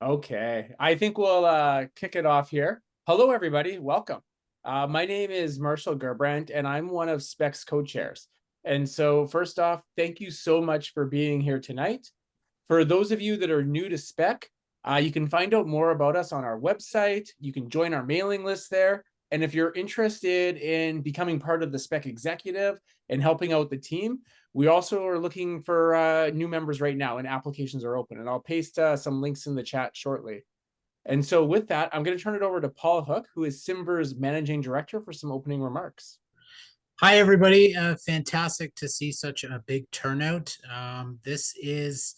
Okay, I think we'll kick it off here. Hello, everybody. Welcome. My name is Marshall Gerbrandt, and I'm one of SPEC's co-chairs. And so, first off, thank you so much for being here tonight. For those of you that are new to SPEC, you can find out more about us on our website. You can join our mailing list there. And if you're interested in becoming part of the SPEC executive and helping out the team, we also are looking for new members right now, and applications are open. And I'll paste some links in the chat shortly. And so with that, I'm going to turn it over to Paul Hook, who is CIMVHR's managing director, for some opening remarks. Hi, everybody. Fantastic to see such a big turnout. This is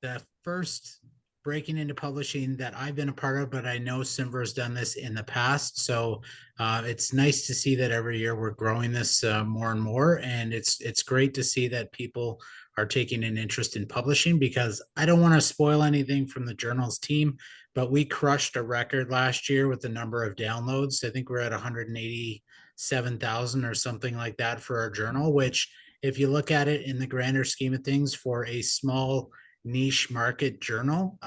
the first breaking into publishing that I've been a part of, but I know CIMVHR has done this in the past. So it's nice to see that every year we're growing this more and more. And it's great to see that people are taking an interest in publishing, because I don't want to spoil anything from the journal's team, but we crushed a record last year with the number of downloads. I think we're at 187,000 or something like that for our journal, which, if you look at it in the grander scheme of things, for a small niche market journal,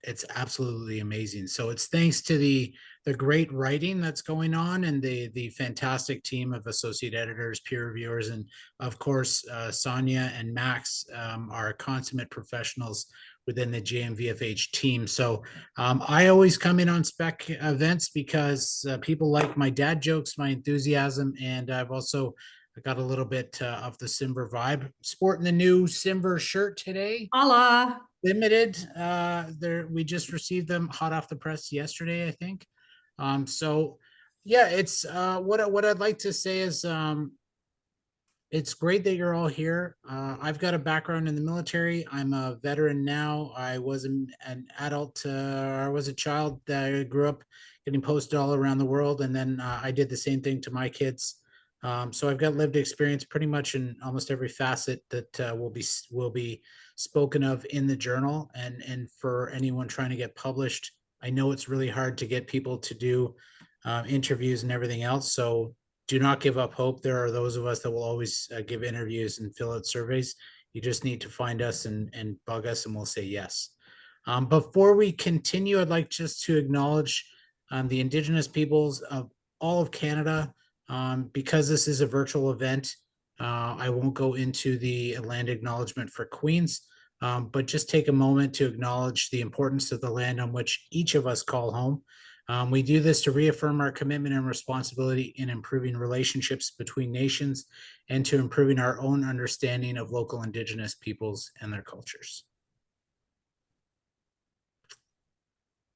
it's absolutely amazing. So it's thanks to the great writing that's going on, and the fantastic team of associate editors, peer reviewers, and of course Sonya and Max are consummate professionals within the JMVFH team. So I always come in on SPEC events because people like my dad jokes, my enthusiasm, and I've also got a little bit of the CIMVHR vibe. Sporting the new CIMVHR shirt today. Hola. Limited. We just received them hot off the press yesterday, I think. So yeah, it's what I'd like to say is it's great that you're all here. I've got a background in the military. I'm a veteran now. I was an adult. I was a child that I grew up getting posted all around the world, and then I did the same thing to my kids. So I've got lived experience pretty much in almost every facet that will be spoken of in the journal. And for anyone trying to get published, I know it's really hard to get people to do interviews and everything else. So do not give up hope. There are those of us that will always give interviews and fill out surveys. You just need to find us and bug us, and we'll say yes. Before we continue, I'd like just to acknowledge the Indigenous peoples of all of Canada. Because this is a virtual event, I won't go into the land acknowledgement for Queens, but just take a moment to acknowledge the importance of the land on which each of us call home. We do this to reaffirm our commitment and responsibility in improving relationships between nations and to improving our own understanding of local Indigenous peoples and their cultures.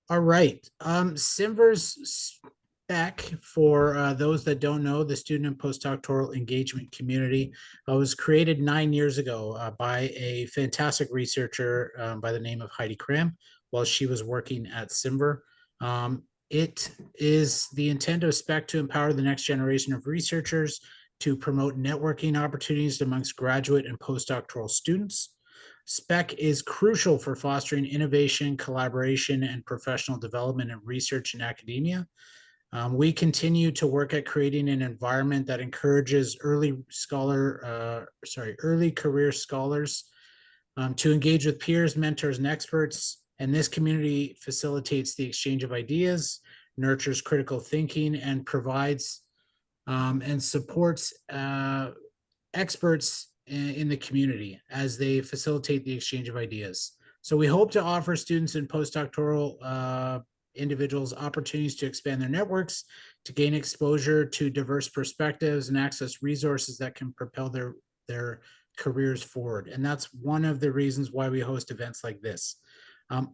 All right. CIMVHR's SPEC, for those that don't know, the student and postdoctoral engagement community, was created 9 years ago by a fantastic researcher by the name of Heidi Cram while she was working at CIMVHR. It is the intent of SPEC to empower the next generation of researchers, to promote networking opportunities amongst graduate and postdoctoral students. SPEC is crucial for fostering innovation, collaboration, and professional development in research and academia. We continue to work at creating an environment that encourages early career scholars to engage with peers, mentors, and experts. And this community facilitates the exchange of ideas, nurtures critical thinking, and provides and supports experts in the community as they facilitate the exchange of ideas. So we hope to offer students and postdoctoral individuals opportunities to expand their networks, to gain exposure to diverse perspectives, and access resources that can propel their careers forward. And that's one of the reasons why we host events like this.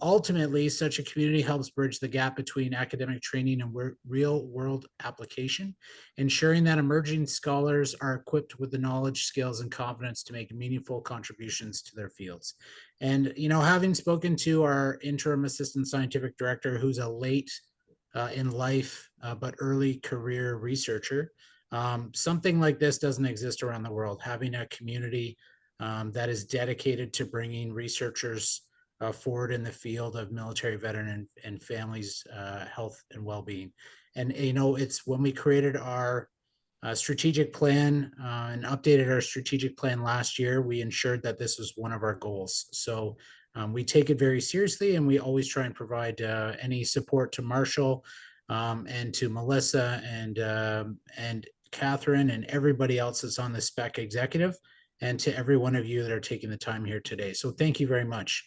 Ultimately, such a community helps bridge the gap between academic training and real-world application, ensuring that emerging scholars are equipped with the knowledge, skills, and confidence to make meaningful contributions to their fields. And, you know, having spoken to our interim assistant scientific director, who's a late in life but early career researcher, something like this doesn't exist around the world. Having a community that is dedicated to bringing researchers forward in the field of military veteran and families' health and well-being. And, you know, it's when we created our strategic plan and updated our strategic plan last year, we ensured that this was one of our goals. So We take it very seriously, and we always try and provide any support to Marshall and to Melissa and Catherine and everybody else that's on the SPEC executive, and to every one of you that are taking the time here today. So thank you very much.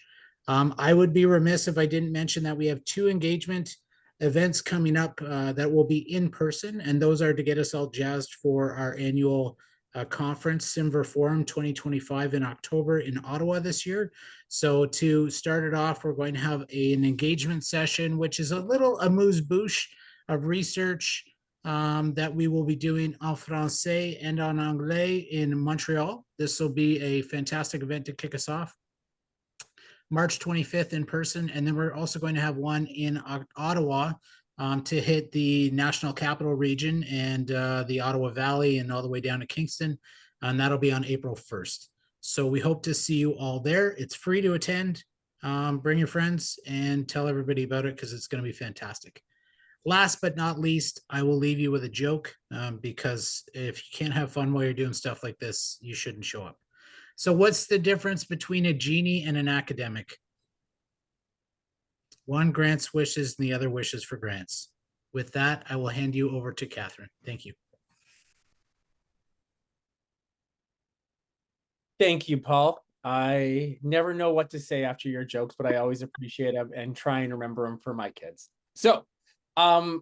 I would be remiss if I didn't mention that we have 2 engagement events coming up that will be in person, and those are to get us all jazzed for our annual conference, CIMVHR Forum 2025 in October in Ottawa this year. So to start it off, we're going to have an engagement session, which is a little amuse-bouche of research that we will be doing en français and en anglais in Montreal. This will be a fantastic event to kick us off. March 25th in person, and then we're also going to have one in Ottawa to hit the National Capital Region and the Ottawa Valley and all the way down to Kingston, and that'll be on April 1st. So we hope to see you all there. It's free to attend. Bring your friends and tell everybody about it because it's going to be fantastic. Last but not least, I will leave you with a joke because if you can't have fun while you're doing stuff like this, you shouldn't show up. So what's the difference between a genie and an academic? One grants wishes and the other wishes for grants. With that, I will hand you over to Catherine. Thank you. Thank you, Paul. I never know what to say after your jokes, but I always appreciate them and try and remember them for my kids. So I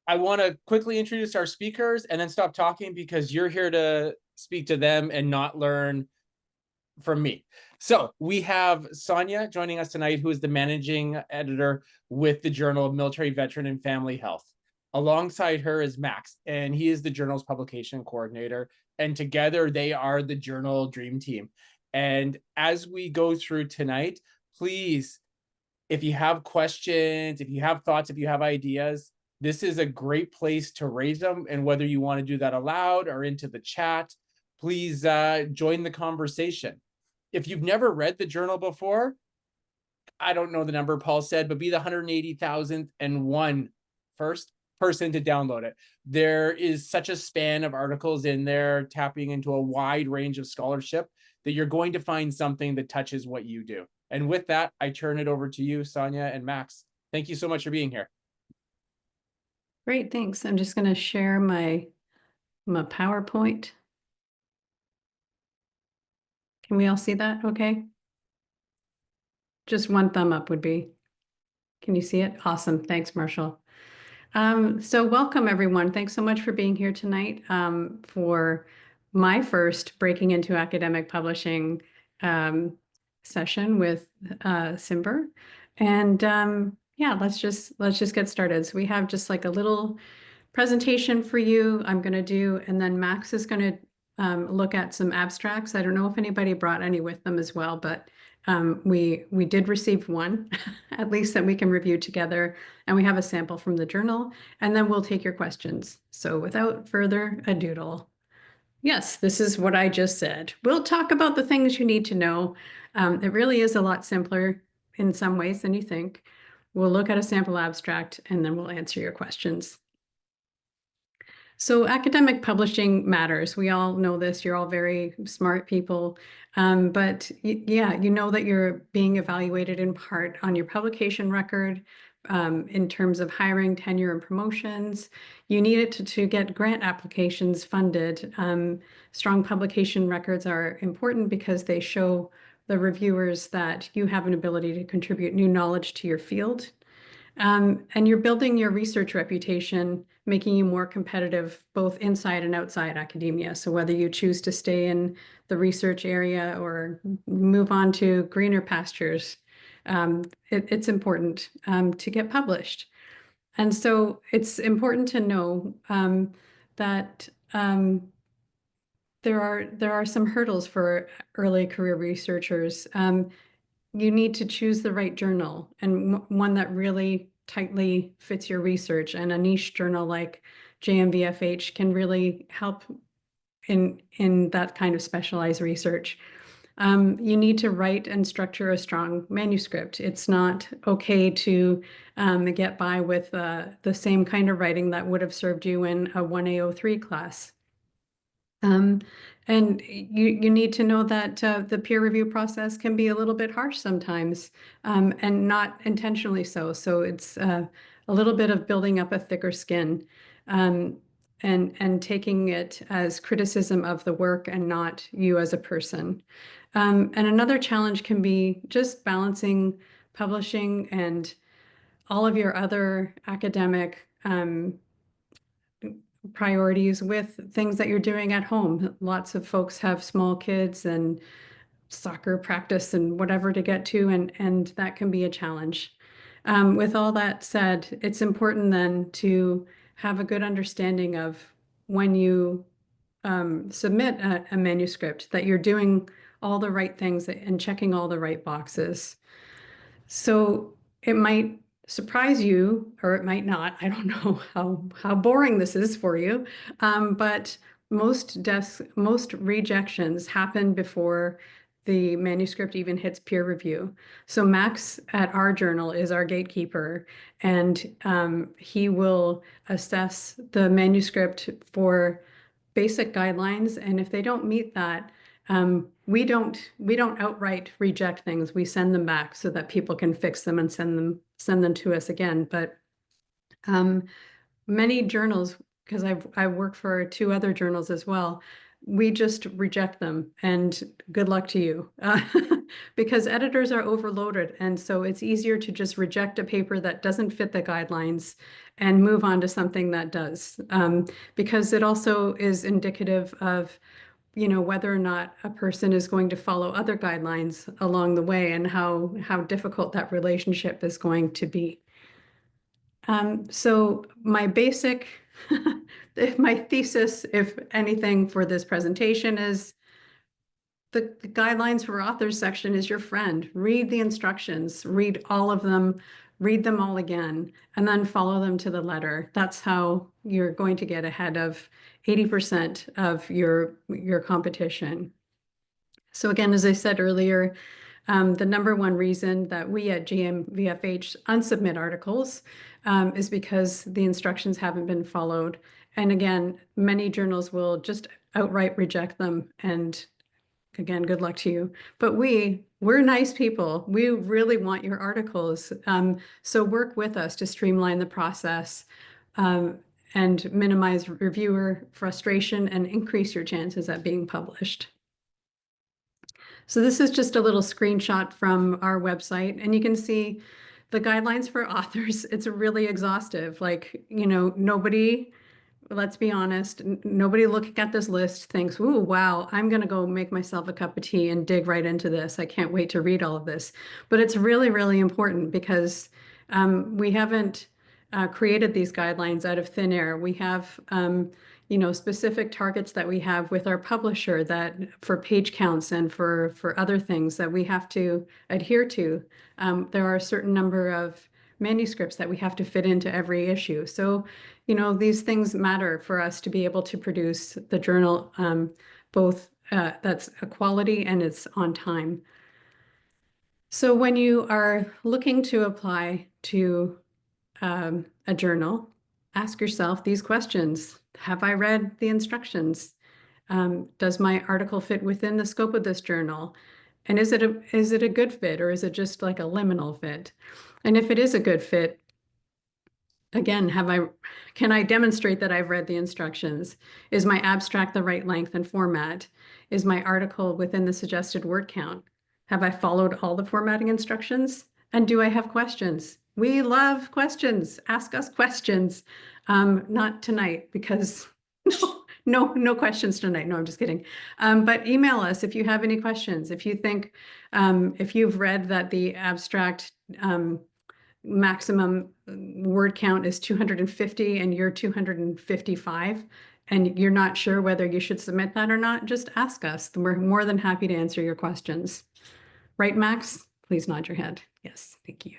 want to quickly introduce our speakers and then stop talking because you're here to speak to them and not learn from me. So we have Sonya joining us tonight, who is the managing editor with the Journal of Military Veteran and Family Health. Alongside her is Max, and he is the journal's publication coordinator. And together they are the Journal Dream Team. And as we go through tonight, please, if you have questions, if you have thoughts, if you have ideas, this is a great place to raise them. And whether you want to do that aloud or into the chat, please join the conversation. If you've never read the journal before, I don't know the number Paul said, but be the 180,001 first person to download it. There is such a span of articles in there, tapping into a wide range of scholarship, that you're going to find something that touches what you do. And with that, I turn it over to you, Sonya and Max. Thank you so much for being here. Great, thanks. I'm just going to share my PowerPoint. Can we all see that okay? Just one thumb up would be. Can you see it? Awesome. Thanks, Marshall. So welcome, everyone. Thanks so much for being here tonight for my first Breaking into Academic Publishing session with CIMVHR. And yeah, let's just get started. So we have just like a little presentation for you I'm going to do, and then Max is going to look at some abstracts. I don't know if anybody brought any with them as well, but we did receive one, at least, that we can review together, and we have a sample from the journal, and then we'll take your questions. So without further ado, yes, this is what I just said. We'll talk about the things you need to know. It really is a lot simpler in some ways than you think. We'll look at a sample abstract, and then we'll answer your questions. So academic publishing matters. We all know this. You're all very smart people. But yeah, you know that you're being evaluated in part on your publication record in terms of hiring, tenure, and promotions. You need it to get grant applications funded. Strong publication records are important because they show the reviewers that you have an ability to contribute new knowledge to your field. And you're building your research reputation, making you more competitive both inside and outside academia. So whether you choose to stay in the research area or move on to greener pastures, it's important to get published. And so it's important to know that there are some hurdles for early career researchers. You need to choose the right journal, and one that really tightly fits your research, and a niche journal like JMVFH can really help in that kind of specialized research. You need to write and structure a strong manuscript. It's not okay to get by with the same kind of writing that would have served you in a 1A03 class. And you need to know that the peer review process can be a little bit harsh sometimes, and not intentionally so. So it's a little bit of building up a thicker skin, and taking it as criticism of the work and not you as a person. And another challenge can be just balancing publishing and all of your other academic priorities with things that you're doing at home. Lots of folks have small kids and soccer practice and whatever to get to, and that can be a challenge. With all that said, it's important then to have a good understanding of when you submit a manuscript that you're doing all the right things and checking all the right boxes. So it might surprise you, or it might not. I don't know how boring this is for you, but most rejections happen before the manuscript even hits peer review. So Max at our journal is our gatekeeper, and he will assess the manuscript for basic guidelines, and if they don't meet that, we don't outright reject things. We send them back so that people can fix them and send them to us again. But many journals, because I work for 2 other journals as well, we just reject them and good luck to you, because editors are overloaded, and so it's easier to just reject a paper that doesn't fit the guidelines and move on to something that does, because it also is indicative of whether or not a person is going to follow other guidelines along the way and how difficult that relationship is going to be. So my basic, my thesis, if anything, for this presentation is the guidelines for authors section is your friend. Read the instructions, read all of them, read them all again, and then follow them to the letter. That's how you're going to get ahead of 80% of your competition. So again, as I said earlier, the #1 reason that we at JMVFH unsubmit articles is because the instructions haven't been followed. And again, many journals will just outright reject them. And again, good luck to you. But we're nice people. We really want your articles. So work with us to streamline the process and minimize reviewer frustration and increase your chances at being published. So this is just a little screenshot from our website, and you can see the guidelines for authors. It's really exhaustive. Like, nobody, let's be honest, nobody looking at this list thinks, ooh, wow, I'm going to go make myself a cup of tea and dig right into this. I can't wait to read all of this. But it's really, really important because we haven't created these guidelines out of thin air. We have specific targets that we have with our publisher that for page counts and for other things that we have to adhere to. There are a certain number of manuscripts that we have to fit into every issue. So, these things matter for us to be able to produce the journal, both that's a quality and it's on time. So when you are looking to apply to a journal, ask yourself these questions. Have I read the instructions? Does my article fit within the scope of this journal? And is it a good fit, or is it just like a liminal fit? And if it is a good fit, again, can I demonstrate that I've read the instructions? Is my abstract the right length and format? Is my article within the suggested word count? Have I followed all the formatting instructions? And do I have questions? We love questions. Ask us questions. Not tonight, because no questions tonight. No, I'm just kidding. But email us if you have any questions. If you think, if you've read that the abstract maximum word count is 250 and you're 255, and you're not sure whether you should submit that or not, just ask us. We're more than happy to answer your questions. Right, Max? Please nod your head. Yes, thank you.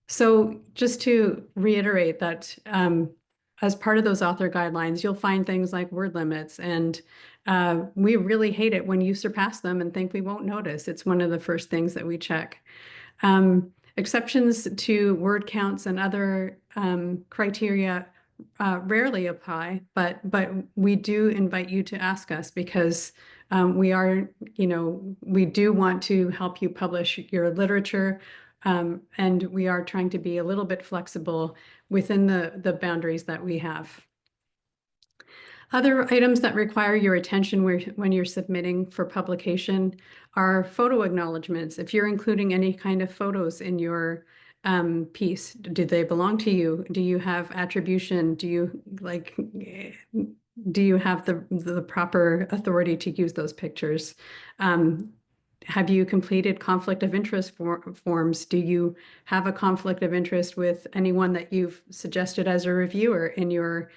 So just to reiterate that as part of those author guidelines, you'll find things like word limits, and we really hate it when you surpass them and think we won't notice. It's one of the first things that we check. Exceptions to word counts and other criteria rarely apply, but we do invite you to ask us, because we are, we do want to help you publish your literature, and we are trying to be a little bit flexible within the boundaries that we have. Other items that require your attention when you're submitting for publication are photo acknowledgements. If you're including any kind of photos in your piece, do they belong to you? Do you have attribution? Do you have the proper authority to use those pictures? Have you completed conflict of interest forms? Do you have a conflict of interest with anyone that you've suggested as a reviewer in your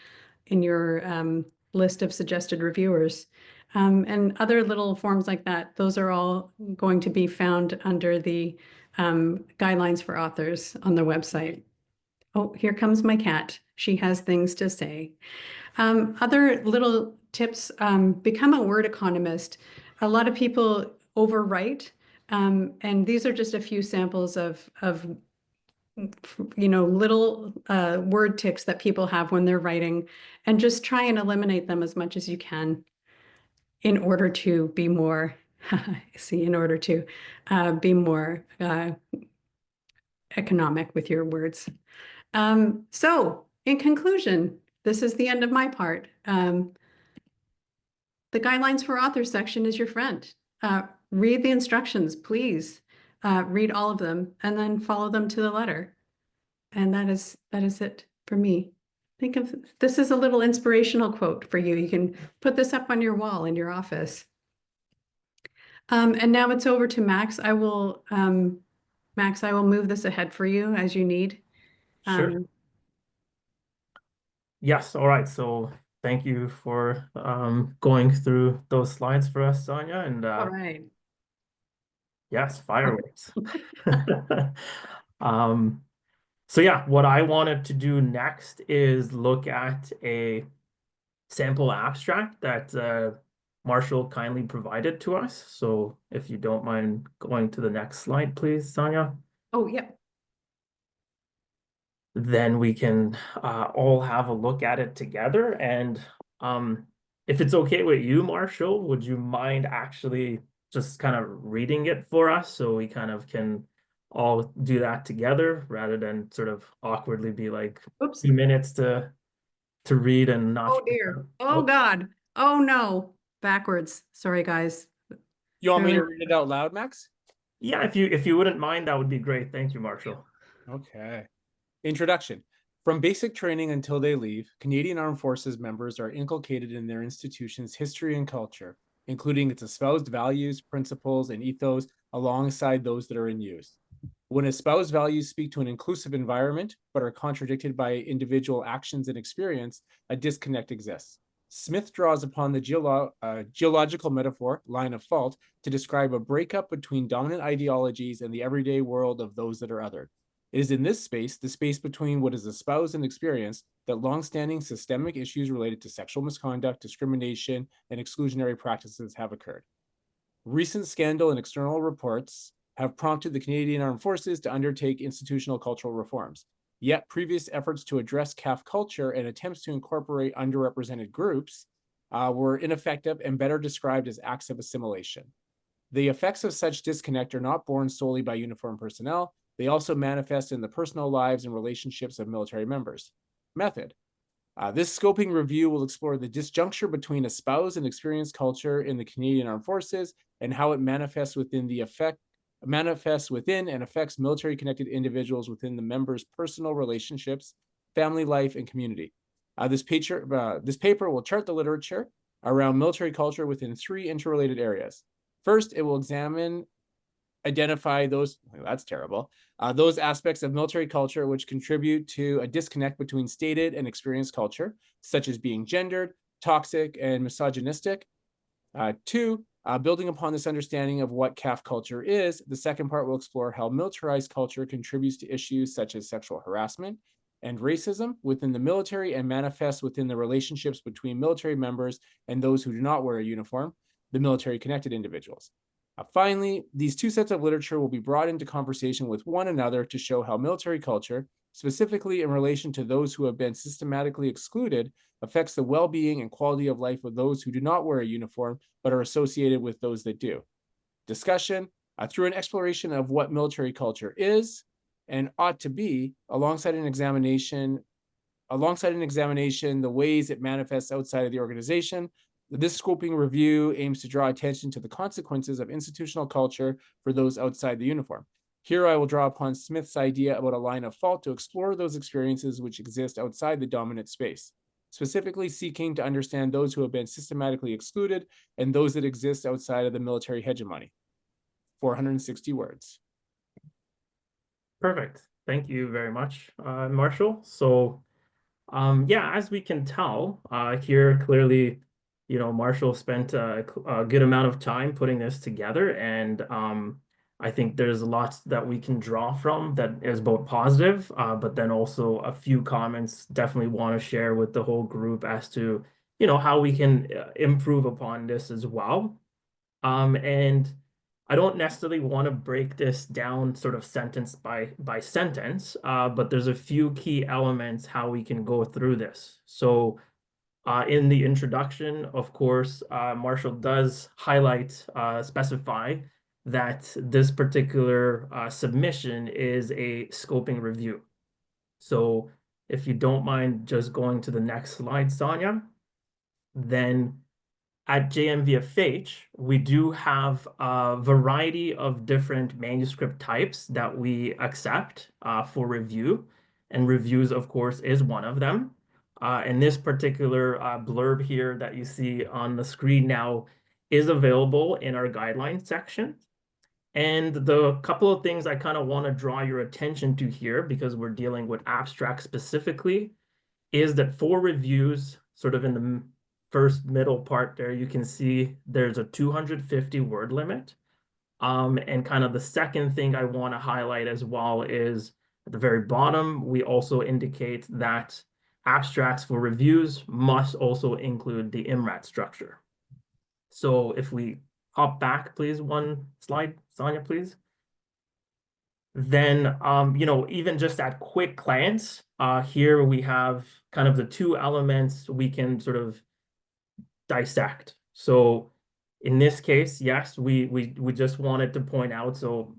list of suggested reviewers? And other little forms like that, those are all going to be found under the guidelines for authors on the website. Oh, here comes my cat. She has things to say. Other little tips, become a word economist. A lot of people overwrite, and these are just a few samples of little word tics that people have when they're writing, and just try and eliminate them as much as you can in order to be more, be more economic with your words. So in conclusion, this is the end of my part. The guidelines for authors section is your friend. Read the instructions, please. Read all of them and then follow them to the letter. And that is it for me. Think of this as a little inspirational quote for you. You can put this up on your wall in your office. And now it's over to Max. Max, I will move this ahead for you as you need. Sure. Yes. All right. So thank you for going through those slides for us, Sonya. And all right. Yes, fireworks. So yeah, what I wanted to do next is look at a sample abstract that Marshall kindly provided to us. So if you don't mind going to the next slide, please, Sonya. Oh, yeah. Then we can all have a look at it together. And if it's okay with you, Marshall, would you mind actually just kind of reading it for us so we kind of can all do that together rather than sort of awkwardly be like, oops, 2 minutes to read and not. Oh dear. Oh God. Oh no. Backwards. Sorry, guys. You want me to read it out loud, Max? Yeah, if you wouldn't mind, that would be great. Thank you, Marshall. Okay. Introduction. From basic training until they leave, Canadian Armed Forces members are inculcated in their institution's history and culture, including its espoused values, principles, and ethos alongside those that are in use. When espoused values speak to an inclusive environment, but are contradicted by individual actions and experience, a disconnect exists. Smith draws upon the geological metaphor, line of fault, to describe a breakup between dominant ideologies and the everyday world of those that are othered. It is in this space, the space between what is espoused and experienced, that longstanding systemic issues related to sexual misconduct, discrimination, and exclusionary practices have occurred. Recent scandal and external reports have prompted the Canadian Armed Forces to undertake institutional cultural reforms. Yet previous efforts to address CAF culture and attempts to incorporate underrepresented groups were ineffective and better described as acts of assimilation. The effects of such disconnect are not borne solely by uniformed personnel. They also manifest in the personal lives and relationships of military members. Method. This scoping review will explore the disjuncture between espoused and experienced culture in the Canadian Armed Forces and how it manifests within and affects military-connected individuals within the members' personal relationships, family life, and community. This paper will chart the literature around military culture within 3 interrelated areas. First, it will identify those, that's terrible, those aspects of military culture which contribute to a disconnect between stated and experienced culture, such as being gendered, toxic, and misogynistic. 2, building upon this understanding of what CAF culture is, the second part will explore how militarized culture contributes to issues such as sexual harassment and racism within the military and manifests within the relationships between military members and those who do not wear a uniform, the military-connected individuals. Finally, these 2 sets of literature will be brought into conversation with one another to show how military culture, specifically in relation to those who have been systematically excluded, affects the well-being and quality of life of those who do not wear a uniform, but are associated with those that do. Discussion, through an exploration of what military culture is and ought to be, alongside an examination, the ways it manifests outside of the organization. This scoping review aims to draw attention to the consequences of institutional culture for those outside the uniform. Here I will draw upon Smith's idea about a line of fault to explore those experiences which exist outside the dominant space, specifically seeking to understand those who have been systematically excluded and those that exist outside of the military hegemony. 460 words. Perfect. Thank you very much, Marshall. So, yeah, as we can tell, here clearly, you know, Marshall spent a good amount of time putting this together, and I think there's lots that we can draw from that is both positive, but then also a few comments definitely want to share with the whole group as to, you know, how we can improve upon this as well. And I don't necessarily want to break this down sort of sentence by sentence, but there's a few key elements how we can go through this. So in the introduction, of course, Marshall does highlight, specify that this particular submission is a scoping review. So if you don't mind just going to the next slide, Sonya, then at JMVFH, we do have a variety of different manuscript types that we accept for review, and reviews, of course, is one of them. And this particular blurb here that you see on the screen now is available in our guidelines section. And the couple of things I kind of want to draw your attention to here, because we're dealing with abstracts specifically, is that for reviews, sort of in the first middle part there, you can see there's a 250 word limit. And kind of the second thing I want to highlight as well is at the very bottom, we also indicate that abstracts for reviews must also include the IMRAT structure. So if we hop back, please, one slide, Sonya, please. Then, you know, even just at quick glance, here we have kind of the two elements we can sort of dissect. So in this case, yes, we just wanted to point out, so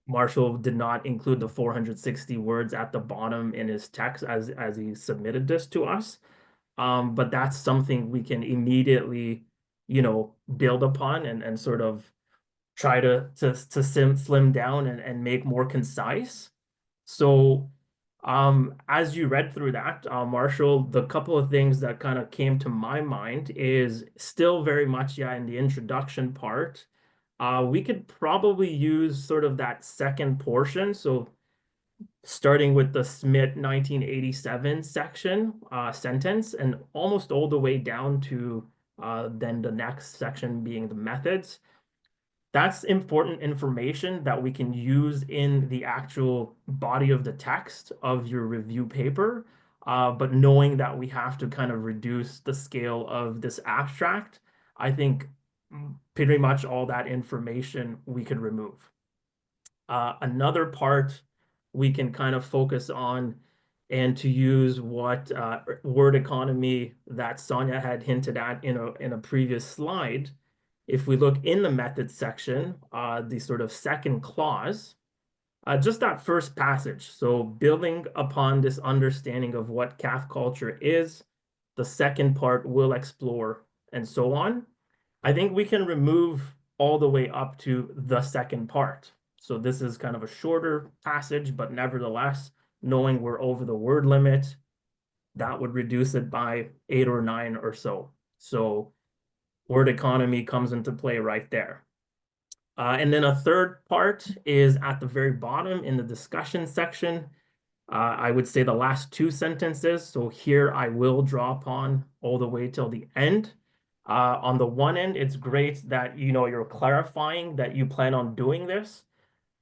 Marshall did not include the 460 words at the bottom in his text as he submitted this to us. But that's something we can immediately, you know, build upon and sort of try to slim down and make more concise. So as you read through that, Marshall, the couple of things that kind of came to my mind is still very much, yeah, in the introduction part, we could probably use sort of that second portion. So starting with the Smith 1987 section, sentence, and almost all the way down to then the next section being the methods. That's important information that we can use in the actual body of the text of your review paper, but knowing that we have to kind of reduce the scale of this abstract, I think pretty much all that information we could remove. Another part we can kind of focus on and to use what word economy that Sonya had hinted at in a previous slide. If we look in the methods section, the sort of second clause, just that first passage. So building upon this understanding of what CAF culture is, the second part will explore, and so on. I think we can remove all the way up to the second part. So this is kind of a shorter passage, but nevertheless, knowing we're over the word limit, that would reduce it by 8 or 9 or so. So word economy comes into play right there. And then a third part is at the very bottom in the discussion section. I would say the last two sentences. So here I will draw upon all the way till the end. On the one end, it's great that, you know, you're clarifying that you plan on doing this.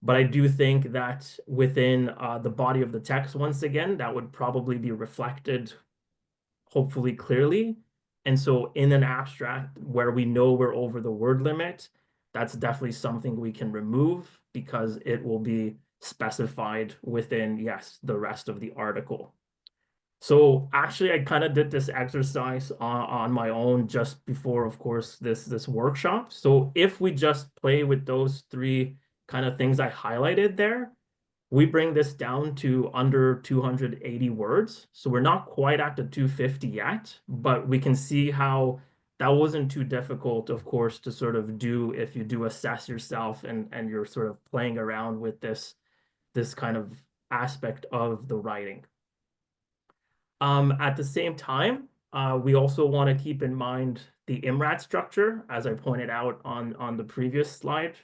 But I do think that within the body of the text, once again, that would probably be reflected hopefully clearly. And so in an abstract where we know we're over the word limit, that's definitely something we can remove because it will be specified within, yes, the rest of the article. So actually, I kind of did this exercise on my own just before, of course, this workshop. So if we just play with those three kind of things I highlighted there, we bring this down to under 280 words. So we're not quite at the 250 yet, but we can see how that wasn't too difficult, of course, to sort of do if you do assess yourself and you're sort of playing around with this kind of aspect of the writing. At the same time, we also want to keep in mind the IMRAD structure, as I pointed out on the previous slide.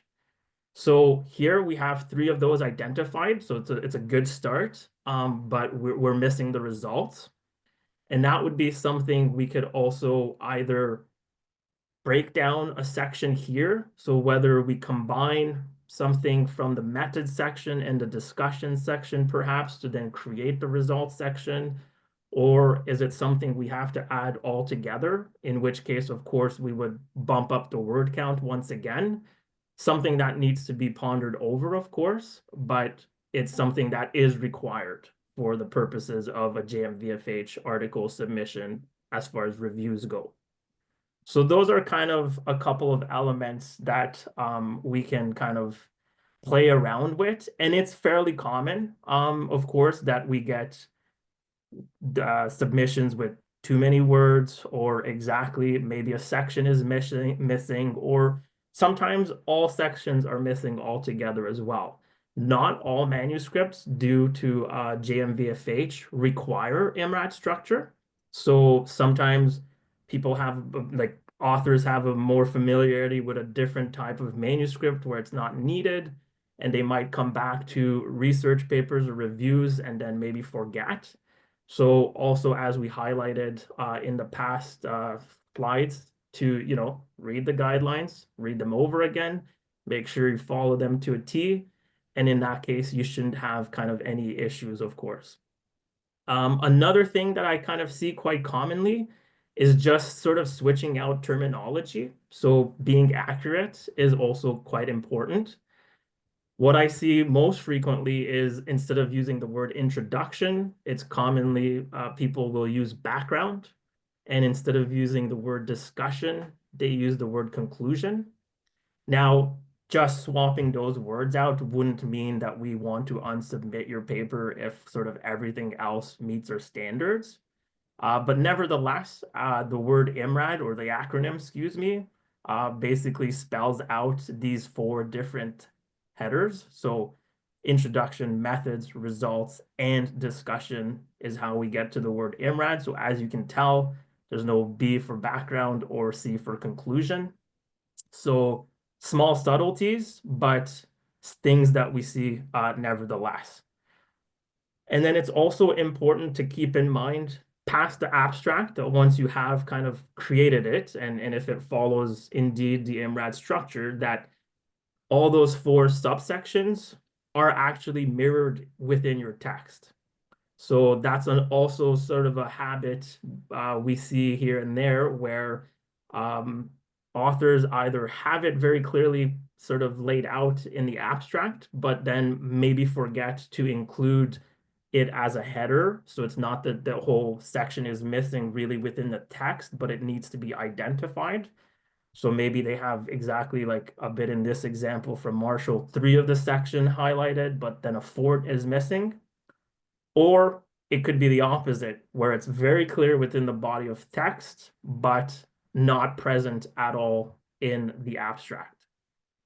So here we have 3 of those identified, so it's a good start, but we're missing the results. And that would be something we could also either break down a section here, so whether we combine something from the method section and the discussion section perhaps to then create the results section, or is it something we have to add all together, in which case, of course, we would bump up the word count once again. Something that needs to be pondered over, of course, but it's something that is required for the purposes of a JMVFH article submission as far as reviews go. So those are kind of a couple of elements that we can kind of play around with. And it's fairly common, of course, that we get submissions with too many words, or exactly maybe a section is missing, or sometimes all sections are missing altogether as well. Not all manuscripts due to JMVFH require IMRAD structure. So sometimes people have, like authors have a more familiarity with a different type of manuscript where it's not needed, and they might come back to research papers or reviews and then maybe forget. So also, as we highlighted in the past slides, to read the guidelines, read them over again, make sure you follow them to a T, and in that case, you shouldn't have kind of any issues, of course. Another thing that I kind of see quite commonly is just sort of switching out terminology. So being accurate is also quite important. What I see most frequently is, instead of using the word introduction, it's commonly people will use background. And instead of using the word discussion, they use the word conclusion. Now, just swapping those words out wouldn't mean that we want to unsubmit your paper if sort of everything else meets our standards. But nevertheless, the word IMRAD, or the acronym, excuse me, basically spells out these 4 different headers. So introduction, methods, results, and discussion is how we get to the word IMRAD. So as you can tell, there's no B for background or C for conclusion. So small subtleties, but things that we see nevertheless. And then it's also important to keep in mind, past the abstract, that once you have kind of created it, and if it follows indeed the IMRAD structure, that all those 4 subsections are actually mirrored within your text. So that's also sort of a habit we see here and there, where authors either have it very clearly sort of laid out in the abstract, but then maybe forget to include it as a header. So it's not that the whole section is missing really within the text, but it needs to be identified. So maybe they have exactly like a bit in this example from Marshall, 3 of the section highlighted, but then a 4th is missing. Or it could be the opposite, where it's very clear within the body of text, but not present at all in the abstract.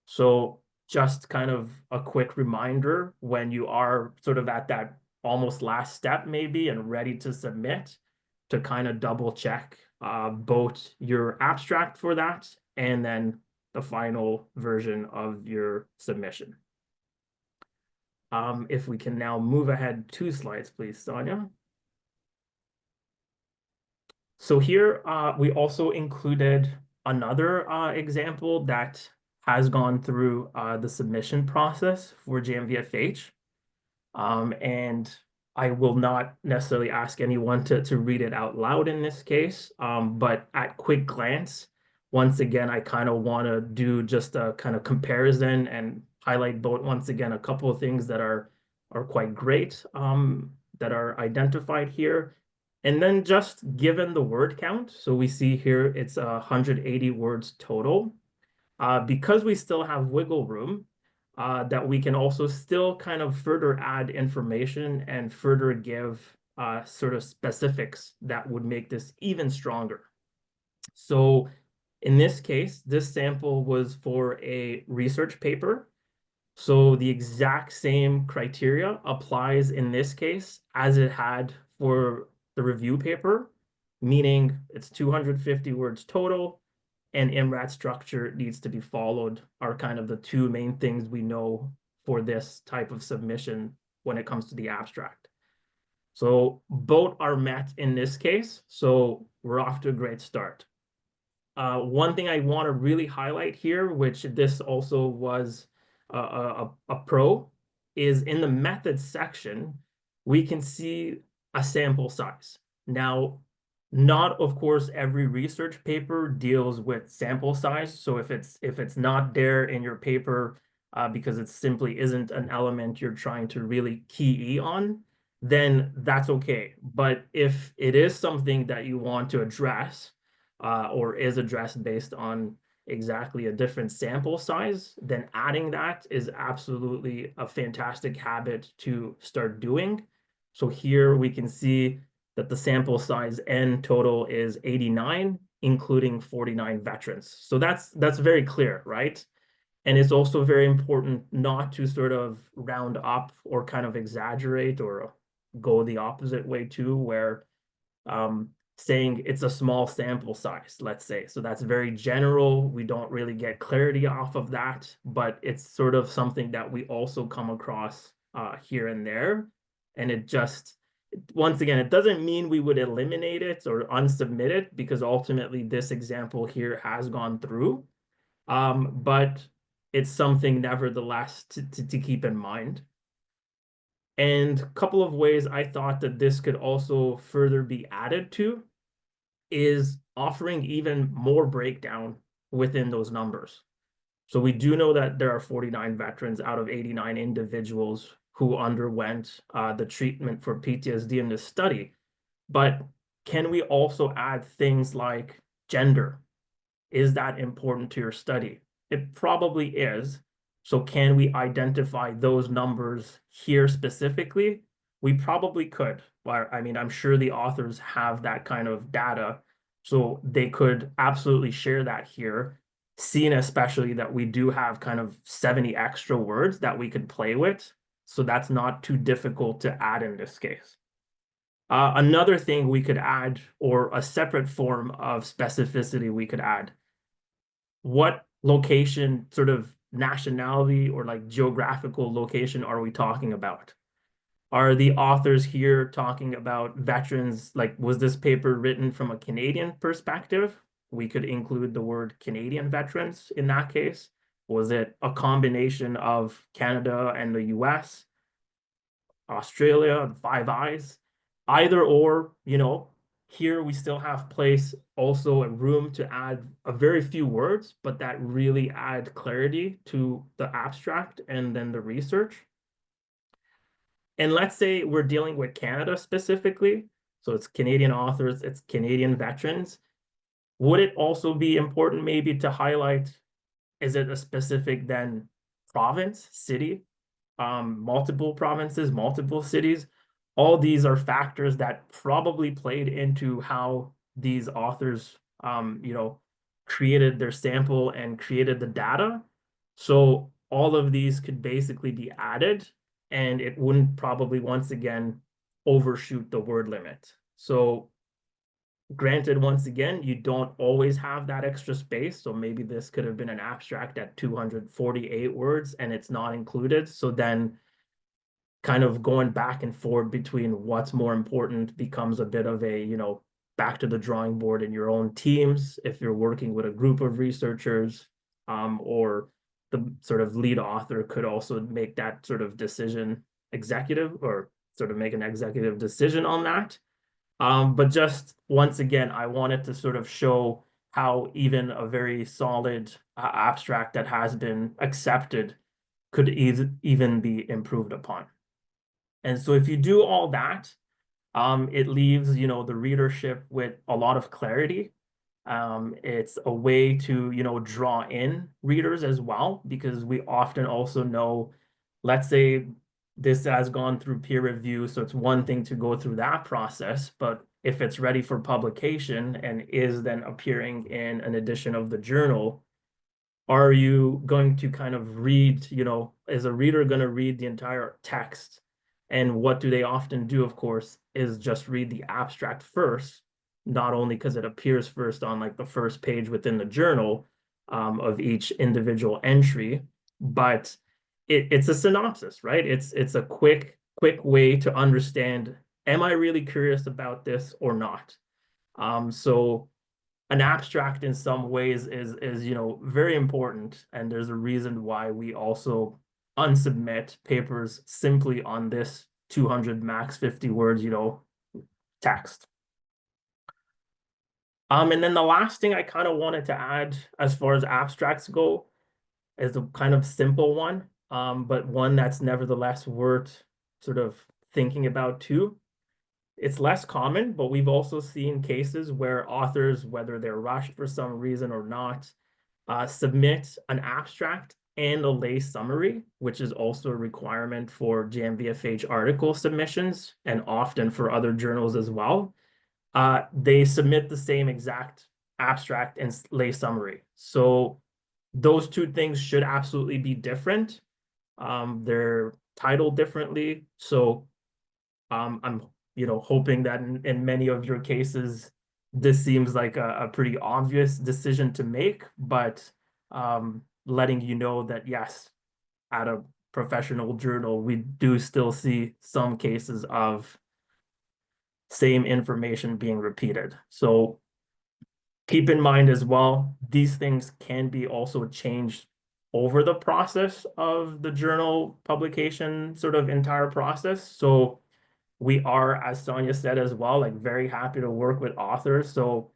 So just kind of a quick reminder, when you are sort of at that almost last step maybe and ready to submit, to kind of double check both your abstract for that and then the final version of your submission. If we can now move ahead 2 slides, please, Sonya. So here we also included another example that has gone through the submission process for JMVFH. And I will not necessarily ask anyone to read it out loud in this case, but at quick glance, once again, I kind of want to do just a kind of comparison and highlight both, once again, a couple of things that are quite great, that are identified here. And then just given the word count, so we see here it's 180 words total. Because we still have wiggle room, that we can also still kind of further add information and further give sort of specifics that would make this even stronger. So in this case, this sample was for a research paper. So the exact same criteria applies in this case as it had for the review paper, meaning it's 250 words total, and IMRAT structure needs to be followed, are kind of the two main things we know for this type of submission when it comes to the abstract. So both are met in this case, so we're off to a great start. One thing I want to really highlight here, which this also was a pro, is in the methods section, we can see a sample size. Now, not, of course, every research paper deals with sample size. So if it's not there in your paper because it simply isn't an element you're trying to really key on, then that's okay. But if it is something that you want to address or is addressed based on exactly a different sample size, then adding that is absolutely a fantastic habit to start doing. So here we can see that the sample size N total is 89, including 49 veterans. So that's very clear, right? And it's also very important not to sort of round up or kind of exaggerate or go the opposite way too, where saying it's a small sample size, let's say. So that's very general. We don't really get clarity off of that, but it's sort of something that we also come across here and there. And it just, once again, it doesn't mean we would eliminate it or unsubmit it, because ultimately this example here has gone through. But it's something nevertheless to keep in mind. And a couple of ways I thought that this could also further be added to is offering even more breakdown within those numbers. So we do know that there are 49 veterans out of 89 individuals who underwent the treatment for PTSD in this study. But can we also add things like gender? Is that important to your study? It probably is. So can we identify those numbers here specifically? We probably could. I mean, I'm sure the authors have that kind of data, so they could absolutely share that here, seeing especially that we do have kind of 70 extra words that we could play with. So that's not too difficult to add in this case. Another thing we could add, or a separate form of specificity we could add, what location, sort of nationality or like geographical location are we talking about? Are the authors here talking about veterans? Like, was this paper written from a Canadian perspective? We could include the word Canadian veterans in that case. Was it a combination of Canada and the US, Australia, the Five Eyes? Either or, you know, here we still have place, also a room to add a very few words, but that really add clarity to the abstract and then the research. And let's say we're dealing with Canada specifically, so it's Canadian authors, it's Canadian veterans. Would it also be important maybe to highlight, is it a specific then province, city, multiple provinces, multiple cities? All these are factors that probably played into how these authors, you know, created their sample and created the data. So all of these could basically be added, and it wouldn't probably, once again, overshoot the word limit. So granted, once again, you don't always have that extra space. So maybe this could have been an abstract at 248 words and it's not included. So then kind of going back and forth between what's more important becomes a bit of a, you know, back to the drawing board in your own teams, if you're working with a group of researchers, or the sort of lead author could also make that sort of decision executive, or sort of make an executive decision on that. But just once again, I wanted to sort of show how even a very solid abstract that has been accepted could even be improved upon. And so if you do all that, it leaves, you know, the readership with a lot of clarity. It's a way to, you know, draw in readers as well, because we often also know, let's say this has gone through peer review, so it's one thing to go through that process, but if it's ready for publication and is then appearing in an edition of the journal, are you going to kind of read, you know, is a reader going to read the entire text? And what do they often do, of course, is just read the abstract first, not only because it appears first on like the first page within the journal of each individual entry, but it's a synopsis, right? It's a quick way to understand, am I really curious about this or not? So an abstract in some ways is, you know, very important, and there's a reason why we also unsubmit papers simply on this 200 max 50 words, you know, text. And then the last thing I kind of wanted to add as far as abstracts go is a kind of simple one, but one that's nevertheless worth sort of thinking about too. It's less common, but we've also seen cases where authors, whether they're rushed for some reason or not, submit an abstract and a lay summary, which is also a requirement for JMVFH article submissions and often for other journals as well. They submit the same exact abstract and lay summary. So those two things should absolutely be different. They're titled differently. So I'm, you know, hoping that in many of your cases, this seems like a pretty obvious decision to make, but letting you know that, yes, at a professional journal, we do still see some cases of same information being repeated. So keep in mind as well, these things can be also changed over the process of the journal publication sort of entire process. So we are, as Sonya said as well, like very happy to work with authors. So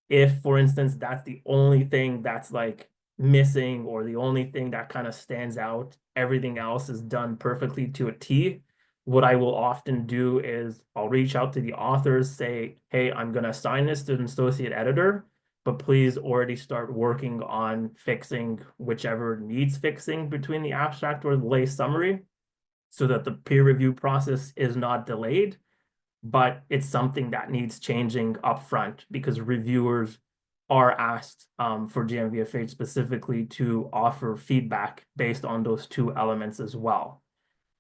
if, for instance, that's the only thing that's like missing or the only thing that kind of stands out, everything else is done perfectly to a T, what I will often do is I'll reach out to the authors, say, hey, I'm going to assign this to an associate editor, but please already start working on fixing whichever needs fixing between the abstract or the lay summary, so that the peer review process is not delayed, but it's something that needs changing upfront, because reviewers are asked for JMVFH specifically to offer feedback based on those two elements as well.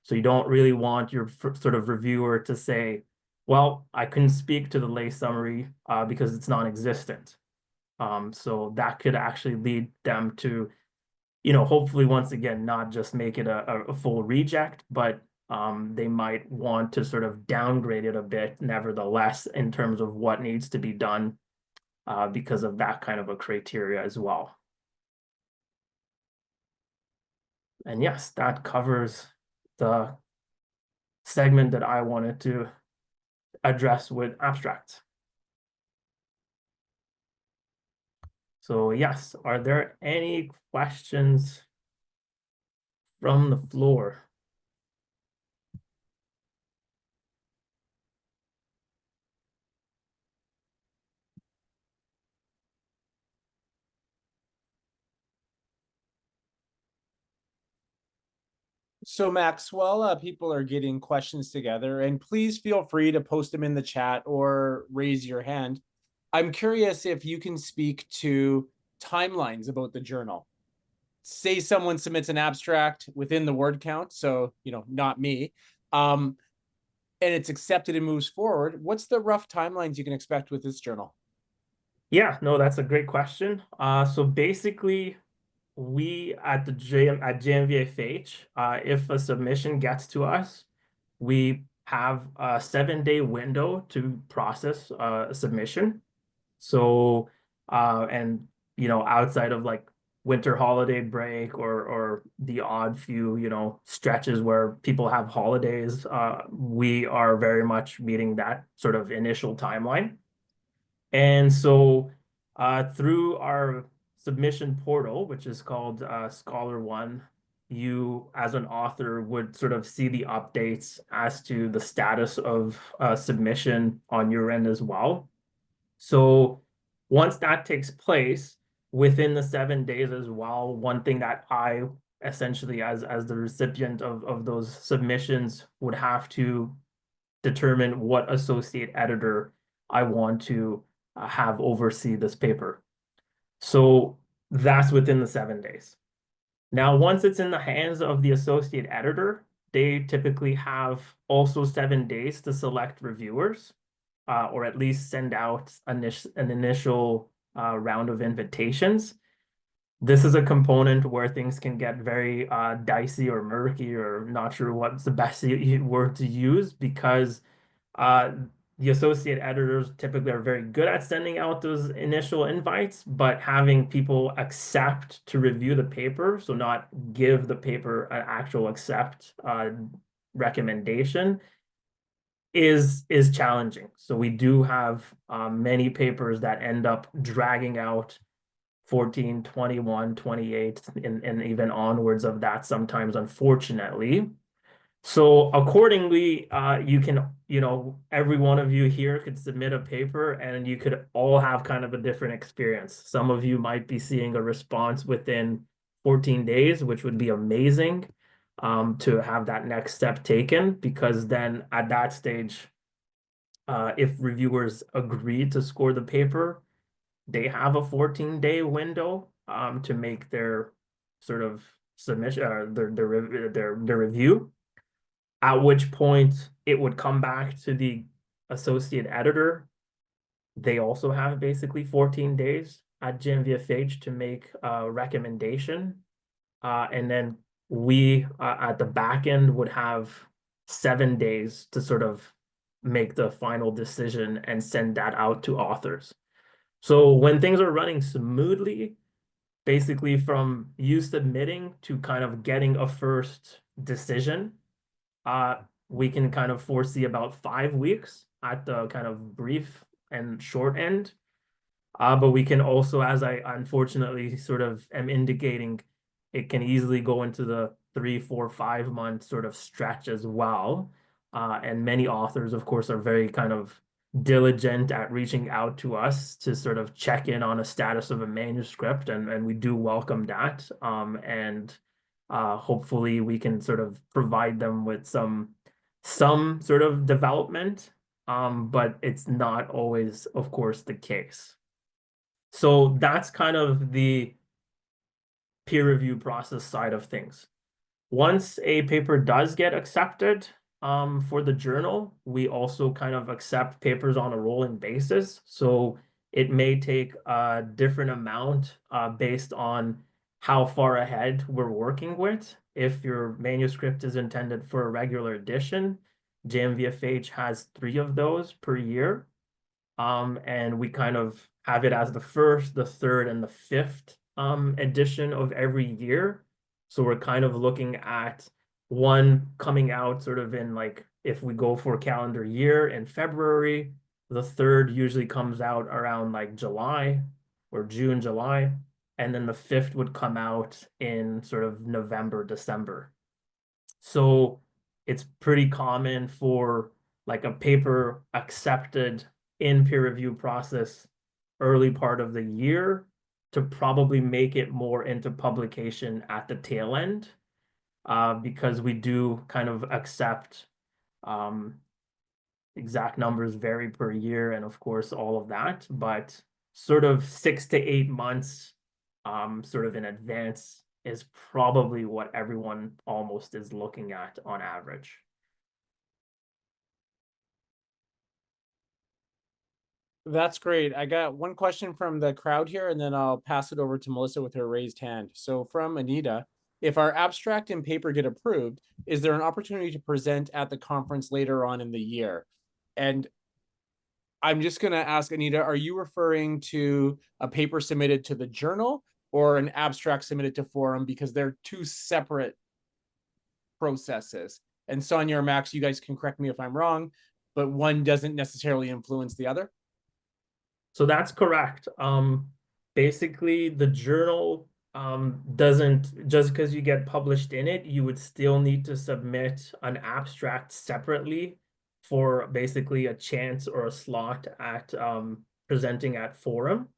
So you don't really want your sort of reviewer to say, well, I couldn't speak to the lay summary because it's non-existent. So that could actually lead them to, you know, hopefully, once again, not just make it a full reject, but they might want to sort of downgrade it a bit, nevertheless, in terms of what needs to be done because of that kind of a criteria as well. And yes, that covers the segment that I wanted to address with abstracts. So yes, are there any questions from the floor? So Max, while people are getting questions together, and please feel free to post them in the chat or raise your hand, I'm curious if you can speak to timelines about the journal. Say someone submits an abstract within the word count, so, you know, not me, and it's accepted and moves forward. What's the rough timelines you can expect with this journal? Yeah, no, that's a great question. So basically, we at JMVFH, if a submission gets to us, we have a 7-day window to process a submission. So, and you know, outside of like winter holiday break or the odd few, you know, stretches where people have holidays, we are very much meeting that sort of initial timeline. And so through our submission portal, which is called Scholar One, you as an author would sort of see the updates as to the status of submission on your end as well. So once that takes place, within the 7 days as well, one thing that I essentially as the recipient of those submissions would have to determine what associate editor I want to have oversee this paper. So that's within the 7 days. Now, once it's in the hands of the associate editor, they typically have also 7 days to select reviewers, or at least send out an initial round of invitations. This is a component where things can get very dicey or murky, or not sure what's the best word to use, because the associate editors typically are very good at sending out those initial invites, but having people accept to review the paper, so not give the paper an actual accept recommendation, is challenging. So we do have many papers that end up dragging out 14, 21, 28, and even onwards of that sometimes, unfortunately. So accordingly, you can, every one of you here could submit a paper and you could all have kind of a different experience. Some of you might be seeing a response within 14 days, which would be amazing to have that next step taken, because then at that stage, if reviewers agree to score the paper, they have a 14-day window to make their sort of submission, or their review. At which point it would come back to the associate editor. They also have basically 14 days at JMVFH to make a recommendation. And then we at the back end would have 7 days to sort of make the final decision and send that out to authors. So when things are running smoothly, basically from you submitting to kind of getting a first decision, we can kind of foresee about 5 weeks at the kind of brief and short end. But we can also, as I unfortunately sort of am indicating, it can easily go into the 3, 4, 5 month sort of stretch as well. And many authors, of course, are very kind of diligent at reaching out to us to sort of check in on a status of a manuscript, and we do welcome that. And hopefully we can sort of provide them with some sort of development, but it's not always, of course, the case. So that's kind of the peer review process side of things. Once a paper does get accepted for the journal, we also kind of accept papers on a rolling basis. So it may take a different amount based on how far ahead we're working with. If your manuscript is intended for a regular edition, JMVFH has 3 of those per year. And we kind of have it as the 1st, the 3rd, and the 5th edition of every year. So we're kind of looking at one coming out sort of in, like, if we go for a calendar year in February, the 3rd usually comes out around like July or June, July. And then the 5th would come out in sort of November, December. So it's pretty common for like a paper accepted in peer review process early part of the year to probably make it more into publication at the tail end, because we do kind of accept exact numbers vary per year, and of course all of that, but sort of 6 to 8 months sort of in advance is probably what everyone almost is looking at on average. That's great. I got one question from the crowd here, and then I'll pass it over to Melissa with her raised hand. So from Anita, if our abstract and paper get approved, is there an opportunity to present at the conference later on in the year? And I'm just going to ask Anita, are you referring to a paper submitted to the journal or an abstract submitted to forum? Because they're 2 separate processes. And Sonya or Max, you guys can correct me if I'm wrong, but one doesn't necessarily influence the other. So that's correct. Basically, the journal doesn't, just because you get published in it, you would still need to submit an abstract separately for basically a chance or a slot at presenting at forum.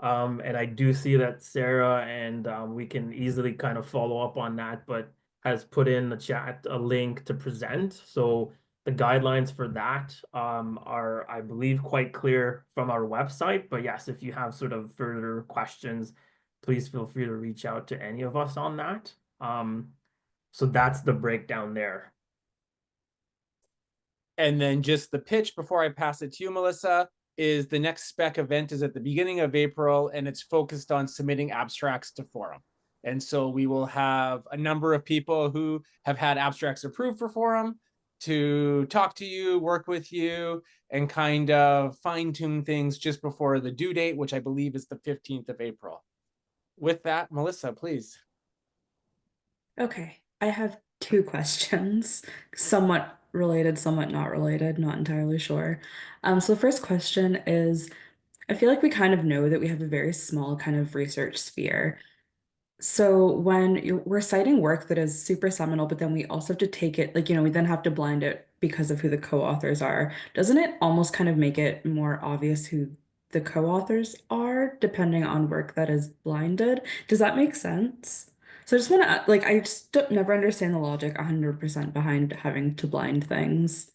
And I do see that Sarah, and we can easily kind of follow up on that, but has put in the chat a link to present. So the guidelines for that are, I believe, quite clear from our website. But yes, if you have sort of further questions, please feel free to reach out to any of us on that. So that's the breakdown there. And then just the pitch before I pass it to you, Melissa, is the next SPEC event is at the beginning of April, and it's focused on submitting abstracts to forum. And so we will have a number of people who have had abstracts approved for forum to talk to you, work with you, and kind of fine-tune things just before the due date, which I believe is the 15th of April. With that, Melissa, please. Okay, I have two questions, somewhat related, somewhat not related, not entirely sure. So the first question is, I feel like we kind of know that we have a very small kind of research sphere. So when we're citing work that is super seminal, but then we also have to take it, like, we then have to blind it because of who the co-authors are. Doesn't it almost kind of make it more obvious who the co-authors are, depending on work that is blinded? Does that make sense? So I just want to, like, I just never understand the logic 100% behind having to blind things.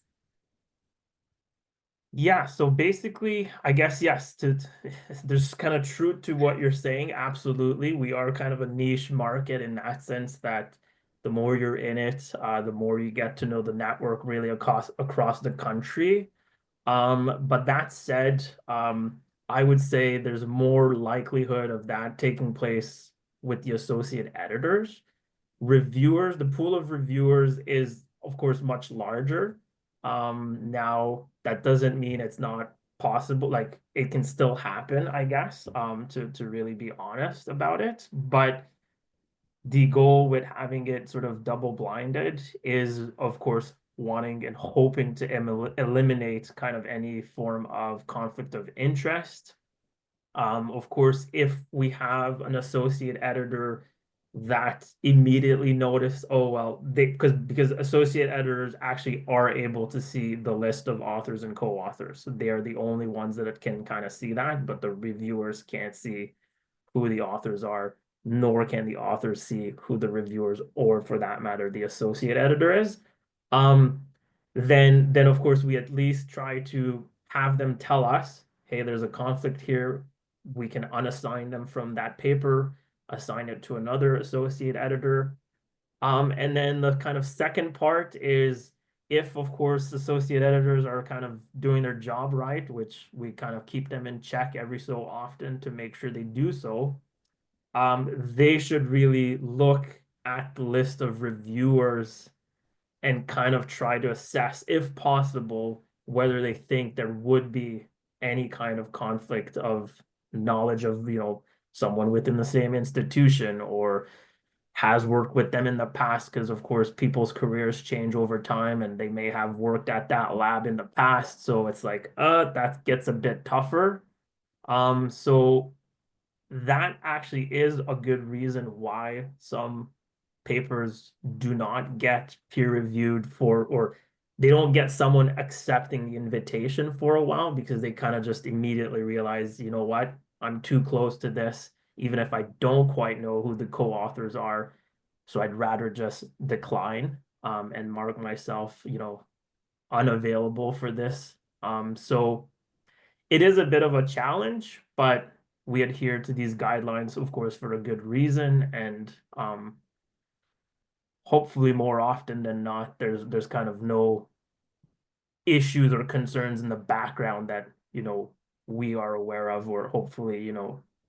Yeah, so basically, I guess, yes, there's kind of truth to what you're saying. Absolutely. We are kind of a niche market in that sense that the more you're in it, the more you get to know the network really across the country. But that said, I would say there's more likelihood of that taking place with the associate editors. Reviewers, the pool of reviewers is, of course, much larger. Now that doesn't mean it's not possible, like it can still happen, I guess, to really be honest about it. But the goal with having it sort of double blinded is, of course, wanting and hoping to eliminate kind of any form of conflict of interest. Of course, if we have an associate editor that immediately notice, oh, well, because associate editors actually are able to see the list of authors and co-authors. So they are the only ones that can kind of see that, but the reviewers can't see who the authors are, nor can the authors see who the reviewers, or for that matter, the associate editor is. Then of course we at least try to have them tell us, hey, there's a conflict here. We can unassign them from that paper, assign it to another associate editor. And then the kind of second part is if, of course, associate editors are kind of doing their job right, which we kind of keep them in check every so often to make sure they do so, they should really look at the list of reviewers and kind of try to assess, if possible, whether they think there would be any kind of conflict of knowledge of, someone within the same institution or has worked with them in the past, because of course people's careers change over time and they may have worked at that lab in the past. So it's like, that gets a bit tougher. So that actually is a good reason why some papers do not get peer reviewed or they don't get someone accepting the invitation for a while, because they kind of just immediately realize, you know what, I'm too close to this, even if I don't quite know who the co-authors are. So I'd rather just decline and mark myself, unavailable for this. So it is a bit of a challenge, but we adhere to these guidelines, of course, for a good reason. And hopefully more often than not, there's kind of no issues or concerns in the background that, we are aware of, or hopefully,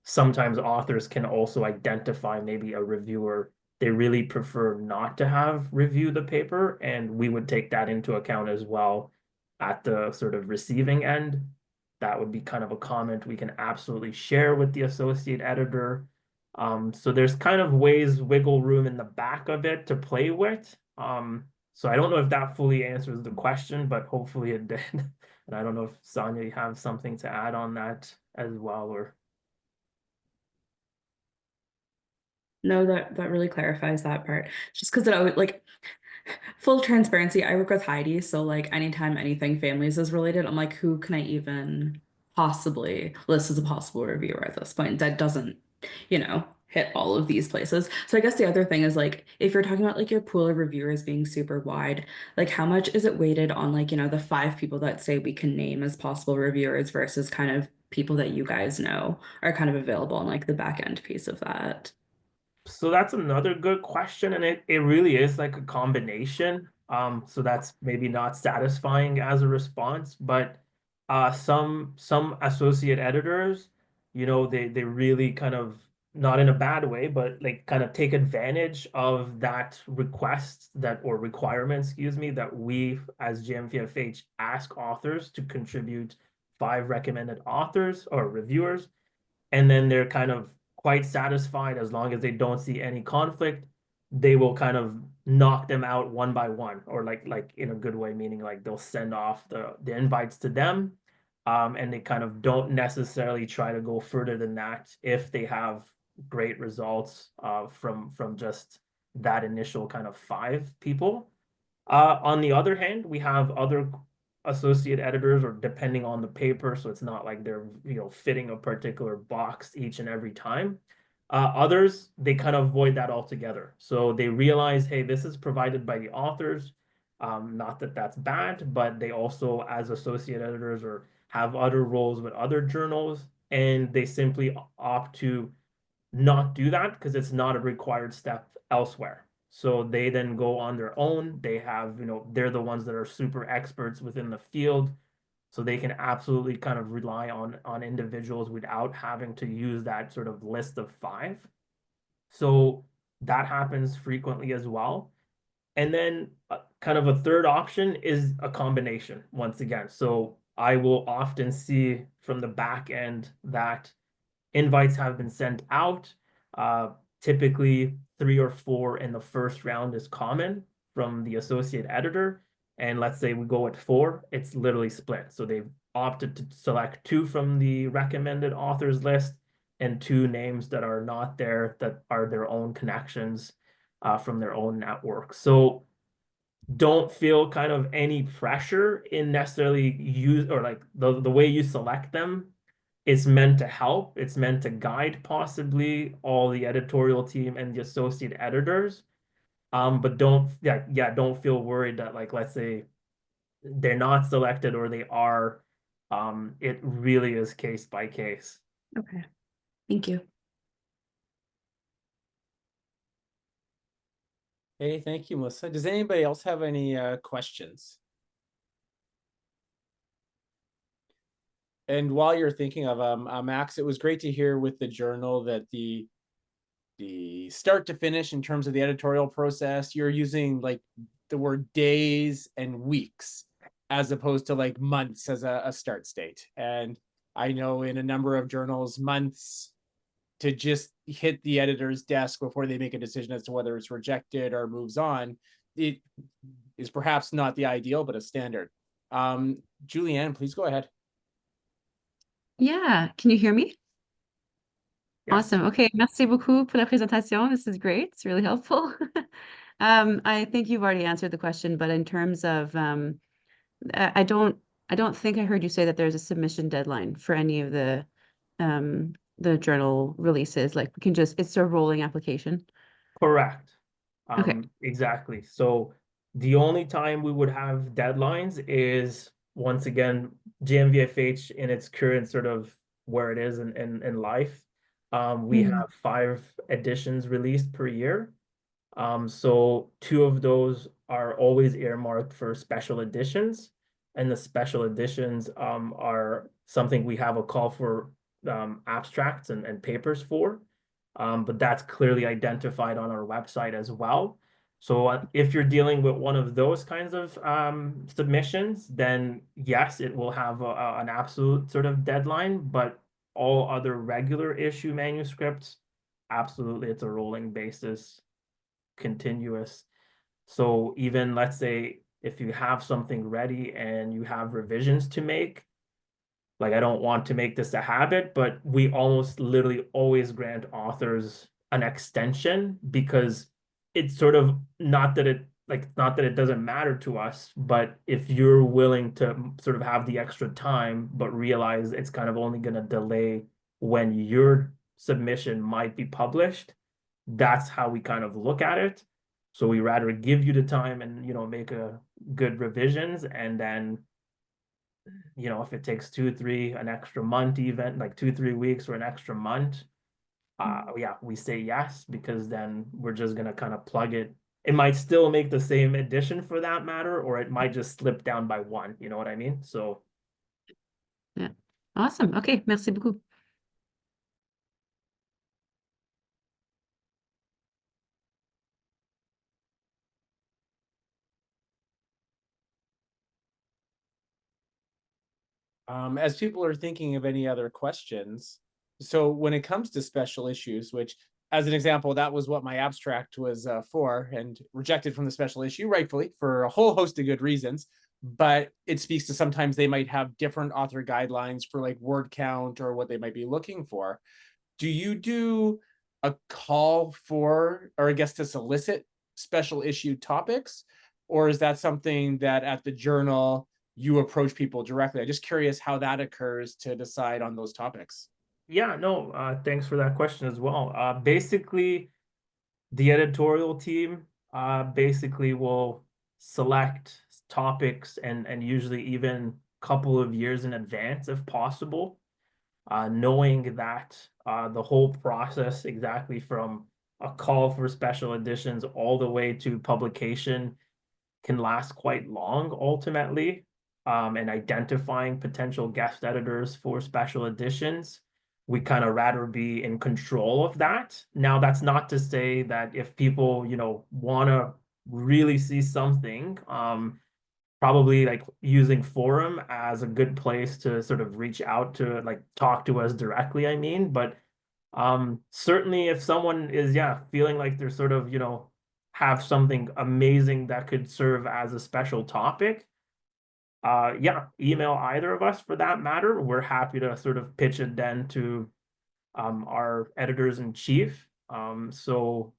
sometimes authors can also identify maybe a reviewer they really prefer not to have review the paper, and we would take that into account as well at the sort of receiving end. That would be kind of a comment we can absolutely share with the associate editor. So there's kind of wiggle room in the back of it to play with. So I don't know if that fully answers the question, but hopefully it did. And I don't know if Sonya, you have something to add on that as well, or. No, that really clarifies that part. Just because I would like full transparency, I work with Heidi, so like anytime anything families is related, I'm like, who can I even possibly list as a possible reviewer at this point? That doesn't, hit all of these places. So I guess the other thing is like, if you're talking about like your pool of reviewers being super wide, like how much is it weighted on like, the 5 people that say we can name as possible reviewers versus kind of people that you guys know are kind of available on like the back end piece of that? So that's another good question, and it really is like a combination. So that's maybe not satisfying as a response, but some associate editors, they really kind of, not in a bad way, but like kind of take advantage of that request or requirement, excuse me, that we as JMVFH ask authors to contribute 5 recommended authors or reviewers, and then they're kind of quite satisfied as long as they don't see any conflict. They will kind of knock them out one by one, or like in a good way, meaning like they'll send off the invites to them, and they kind of don't necessarily try to go further than that if they have great results from just that initial kind of 5 people. On the other hand, we have other associate editors, or depending on the paper, so it's not like they're fitting a particular box each and every time. Others, they kind of avoid that altogether. So they realize, hey, this is provided by the authors. Not that that's bad, but they also, as associate editors, or have other roles with other journals, and they simply opt to not do that because it's not a required step elsewhere. So they then go on their own. They have, they're the ones that are super experts within the field. So they can absolutely kind of rely on individuals without having to use that sort of list of 5. So that happens frequently as well. And then kind of a third option is a combination once again. So I will often see from the back end that invites have been sent out. Typically 3 or 4 in the first round is common from the associate editor. And let's say we go with 4, it's literally split. So they've opted to select 2 from the recommended authors list and 2 names that are not there, that are their own connections from their own network. So don't feel kind of any pressure in necessarily use, or like the way you select them. It's meant to help. It's meant to guide possibly all the editorial team and the associate editors. But don't feel worried that, like, let's say they're not selected or they are. It really is case by case. Okay, thank you. Hey, thank you, Melissa. Does anybody else have any questions? And while you're thinking of Max, it was great to hear with the journal that the start to finish in terms of the editorial process, you're using like the word days and weeks as opposed to like months as a start state. And I know in a number of journals, months to just hit the editor's desk before they make a decision as to whether it's rejected or moves on, it is perhaps not the ideal, but a standard. Julianne, please go ahead. Yeah, can you hear me? Yes. Awesome. Okay, merci beaucoup pour la présentation. This is great. It's really helpful. I think you've already answered the question, but in terms of, I don't think I heard you say that there's a submission deadline for any of the journal releases. Like we can just, it's a rolling application. Correct. Okay. Exactly. So the only time we would have deadlines is, once again, JMVFH in its current sort of where it is in life. We have 5 editions released per year. So 2 of those are always earmarked for special editions, and the special editions are something we have a call for abstracts and papers for. But that's clearly identified on our website as well. So if you're dealing with one of those kinds of submissions, then yes, it will have an absolute sort of deadline, but all other regular issue manuscripts, absolutely, it's a rolling basis, continuous. So even, let's say, if you have something ready and you have revisions to make, like, I don't want to make this a habit, but we almost literally always grant authors an extension, because it's sort of not that it doesn't matter to us, but if you're willing to sort of have the extra time, but realize it's kind of only going to delay when your submission might be published, that's how we kind of look at it. So we rather give you the time and, make a good revisions, and then, if it takes 2-3, an extra month, even like 2-3 weeks or an extra month, yeah, we say yes, because then we're just gonna kind of plug it. It might still make the same edition for that matter, or it might just slip down by one, you know what I mean? So Yeah. Awesome. Okay. Merci beaucoup. As people are thinking of any other questions, so when it comes to special issues, which as an example, that was what my abstract was for, and rejected from the special issue, rightfully, for a whole host of good reasons. But it speaks to sometimes they might have different author guidelines for like word count or what they might be looking for. Do you do a call for, or I guess to solicit special issue topics? Or is that something that at the journal you approach people directly? I'm just curious how that occurs to decide on those topics. yeah, no, thanks for that question as well. Basically, the editorial team basically will select topics and usually even a couple of years in advance if possible, knowing that the whole process, exactly from a call for special editions all the way to publication, can last quite long ultimately, and identifying potential guest editors for special editions, we kind of rather be in control of that. Now, that's not to say that if people, want to really see something, probably like using forum as a good place to sort of reach out to, like, talk to us directly, I mean. But certainly if someone is, feeling like they're sort of, have something amazing that could serve as a special topic, email either of us for that matter. We're happy to sort of pitch it then to our editors in chief. So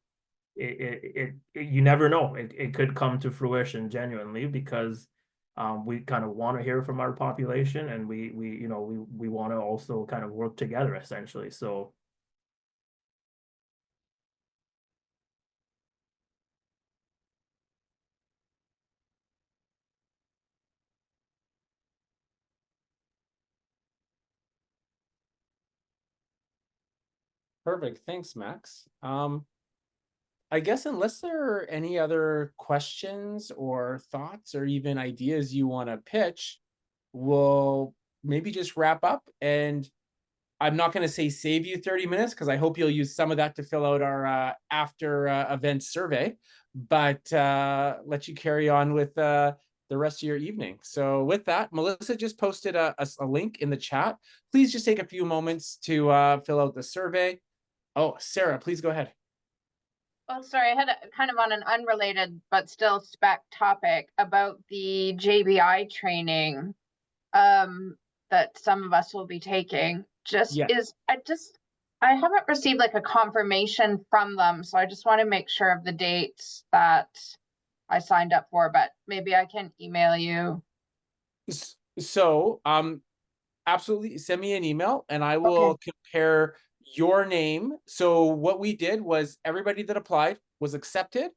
you never know. It could come to fruition genuinely, because we kind of want to hear from our population, and we want to also kind of work together essentially. So Perfect. Thanks, Max. I guess unless there are any other questions or thoughts or even ideas you want to pitch, we'll maybe just wrap up. And I'm not going to say save you 30 minutes, because I hope you'll use some of that to fill out our after event survey, but let you carry on with the rest of your evening. So with that, Melissa just posted a link in the chat. Please just take a few moments to fill out the survey. Oh, Sarah, please go ahead. Well, sorry, I had kind of on an unrelated but still spec topic about the JBI training that some of us will be taking. I haven't received like a confirmation from them, so I just want to make sure of the dates that I signed up for, but maybe I can email you. So absolutely send me an email and I will compare your name. So what we did was everybody that applied was accepted,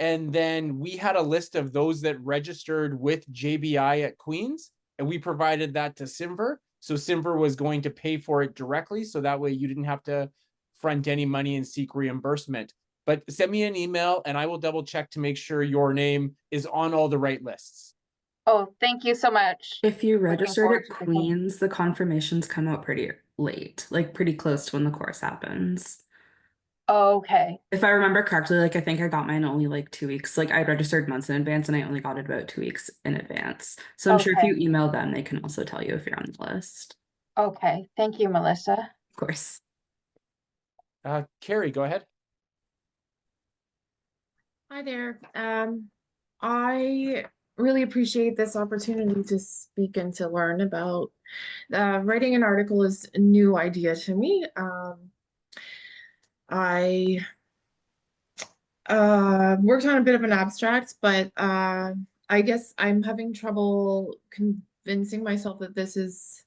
and then we had a list of those that registered with JBI at Queen's, and we provided that to CIMVHR. So CIMVHR was going to pay for it directly, so that way you didn't have to front any money and seek reimbursement. But send me an email and I will double check to make sure your name is on all the right lists. Oh, thank you so much. If you registered forward at to the Queen's, the confirmations come out pretty late, like pretty close to when the course happens. Okay. If I remember correctly, like I think I got mine only like 2 weeks. Like I registered months in advance and I only got it about 2 weeks in advance. So I'm sure if you email them, they can also tell you if you're on the list. Okay. Thank you, Melissa. Of course. Carrie, go ahead. Hi there. I really appreciate this opportunity to speak and to learn about writing an article is a new idea to me. I worked on a bit of an abstract, but I guess I'm having trouble convincing myself that this is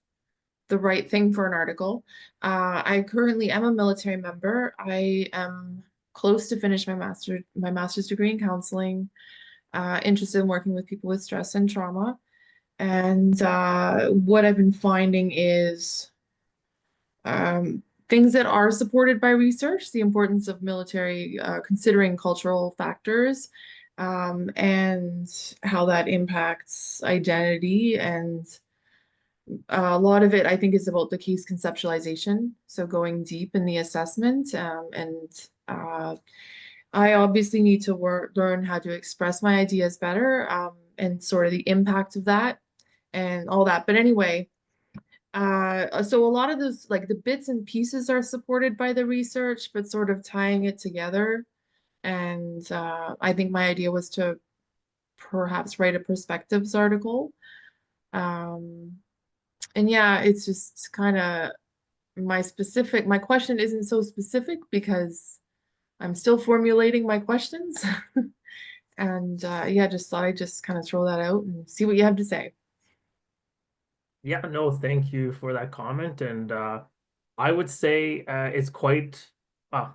the right thing for an article. I currently am a military member. I am close to finish my master's degree in counseling, interested in working with people with stress and trauma. And what I've been finding is things that are supported by research, the importance of military, considering cultural factors, and how that impacts identity. And a lot of it, I think, is about the case conceptualization. So going deep in the assessment, I obviously need to learn how to express my ideas better, and sort of the impact of that and all that. But anyway, so a lot of those, like the bits and pieces are supported by the research, but sort of tying it together. And I think my idea was to perhaps write a perspectives article. And yeah, it's just kind of my question isn't so specific because I'm still formulating my questions. And yeah, just thought I'd just kind of throw that out and see what you have to say. Yeah, no, thank you for that comment. And I would say it's quite,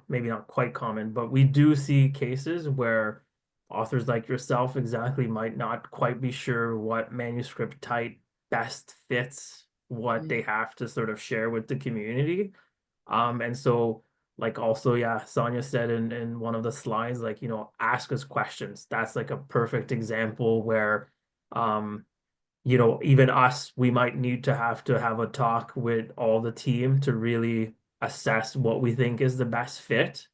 maybe not quite common, but we do see cases where authors like yourself exactly might not quite be sure what manuscript type best fits what they have to sort of share with the community. And so like also, yeah, Sonya said in one of the slides, like, you know, ask us questions. That's like a perfect example where you know, even us, we might need to have a talk with all the team to really assess what we think is the best fit.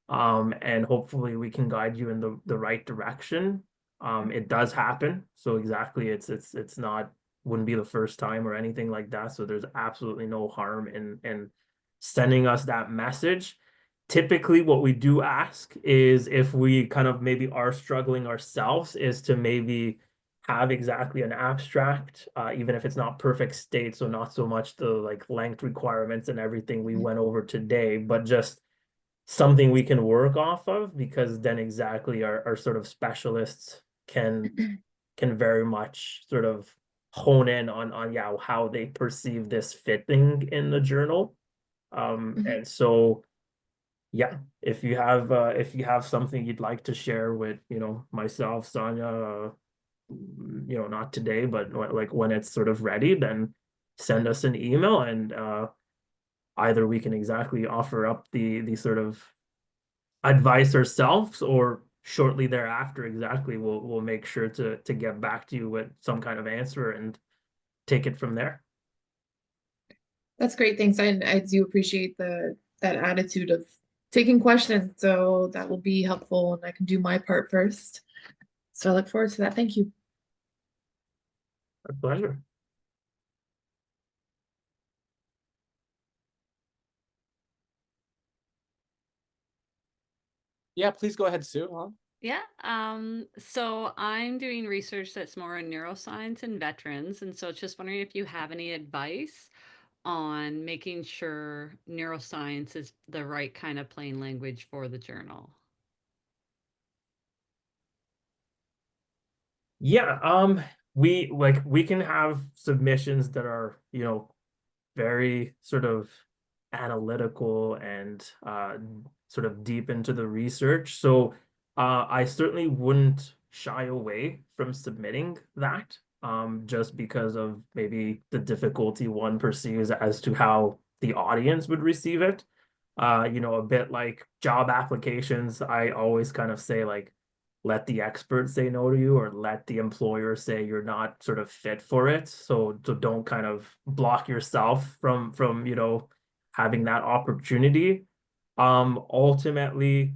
And hopefully we can guide you in the right direction. It does happen. So exactly, it's not, wouldn't be the first time or anything like that. So there's absolutely no harm in sending us that message. Typically what we do ask is, if we kind of maybe are struggling ourselves, is to maybe have exactly an abstract, even if it's not perfect state, so not so much the like length requirements and everything we went over today, but just something we can work off of, because then exactly our sort of specialists can very much sort of hone in on yeah, how they perceive this fitting in the journal. And so yeah, if you have something you'd like to share with, you know, myself, Sonya, you know, not today, but like when it's sort of ready, then send us an email, and either we can exactly offer up the sort of advice ourselves, or shortly thereafter exactly we'll make sure to get back to you with some kind of answer and take it from there. That's great. Thanks. I do appreciate that attitude of taking questions. So that will be helpful, and I can do my part first. So I look forward to that. Thank you. A pleasure. Yeah, please go ahead, Sue. Huh? Yeah, so I'm doing research that's more in neuroscience and veterans, and so just wondering if you have any advice on making sure neuroscience is the right kind of plain language for the journal. Yeah, we can have submissions that are, you know, very sort of analytical and sort of deep into the research. So I certainly wouldn't shy away from submitting that, just because of maybe the difficulty one perceives as to how the audience would receive it. You know, a bit like job applications, I always kind of say, like, let the expert say no to you, or let the employer say you're not sort of fit for it. So don't kind of block yourself from you know, having that opportunity. Ultimately,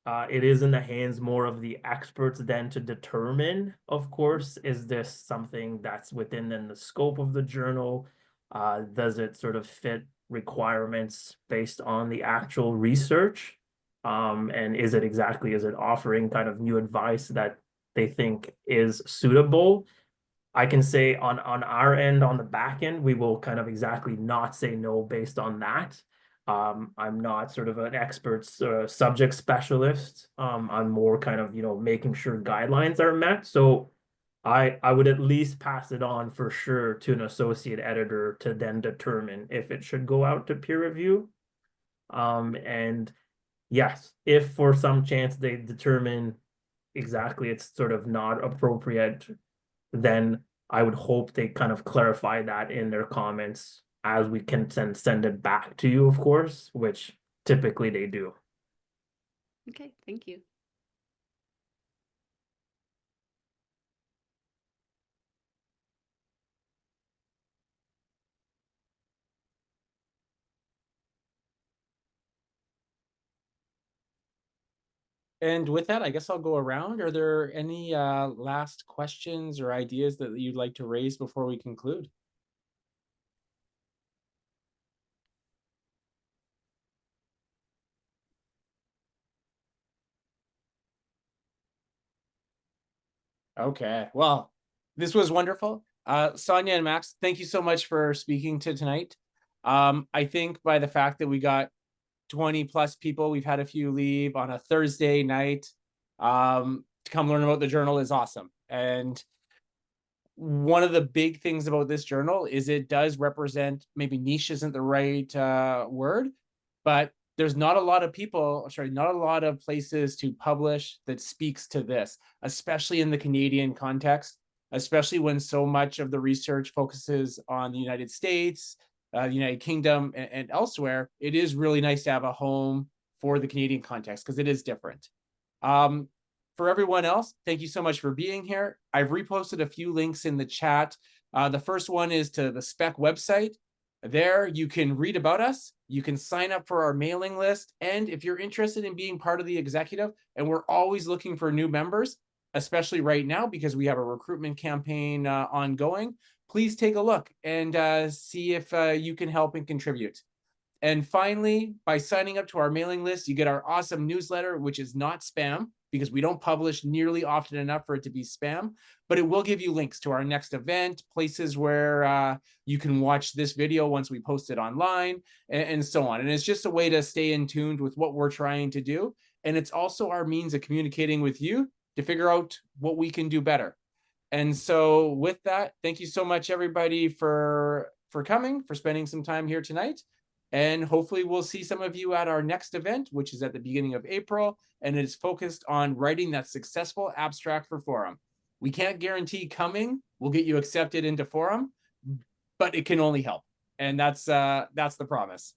it is in the hands more of the experts then to determine, of course, is this something that's within the scope of the journal? Does it sort of fit requirements based on the actual research? And is it offering kind of new advice that they think is suitable? I can say on our end, on the back end, we will kind of exactly not say no based on that. I'm not sort of an expert subject specialist. I'm more kind of, making sure guidelines are met. So I would at least pass it on for sure to an associate editor to then determine if it should go out to peer review. And yes, if for some chance they determine exactly it's sort of not appropriate, then I would hope they kind of clarify that in their comments as we can send it back to you, of course, which typically they do. Okay, thank you. And with that, I guess I'll go around. Are there any last questions or ideas that you'd like to raise before we conclude? Okay, well, this was wonderful. Sonya and Max, thank you so much for speaking to tonight. I think by the fact that we got 20 plus people, we've had a few leave on a Thursday night to come learn about the journal is awesome. And one of the big things about this journal is it does represent, maybe niche isn't the right word, but there's not a lot of people, sorry, not a lot of places to publish that speaks to this, especially in the Canadian context, especially when so much of the research focuses on the United States, the United Kingdom, and elsewhere. It is really nice to have a home for the Canadian context because it is different. For everyone else, thank you so much for being here. I've reposted a few links in the chat. The first one is to the SPEC website. There you can read about us, you can sign up for our mailing list, and if you're interested in being part of the executive, and we're always looking for new members, especially right now because we have a recruitment campaign ongoing, please take a look and see if you can help and contribute. And finally, by signing up to our mailing list, you get our awesome newsletter, which is not spam, because we don't publish nearly often enough for it to be spam, but it will give you links to our next event, places where you can watch this video once we post it online, and so on. And it's just a way to stay in tune with what we're trying to do. And it's also our means of communicating with you to figure out what we can do better. And so with that, thank you so much, everybody, for coming, for spending some time here tonight. And hopefully we'll see some of you at our next event, which is at the beginning of April, and it is focused on writing that successful abstract for Forum. We can't guarantee coming will get you accepted into Forum, but it can only help. And that's the promise.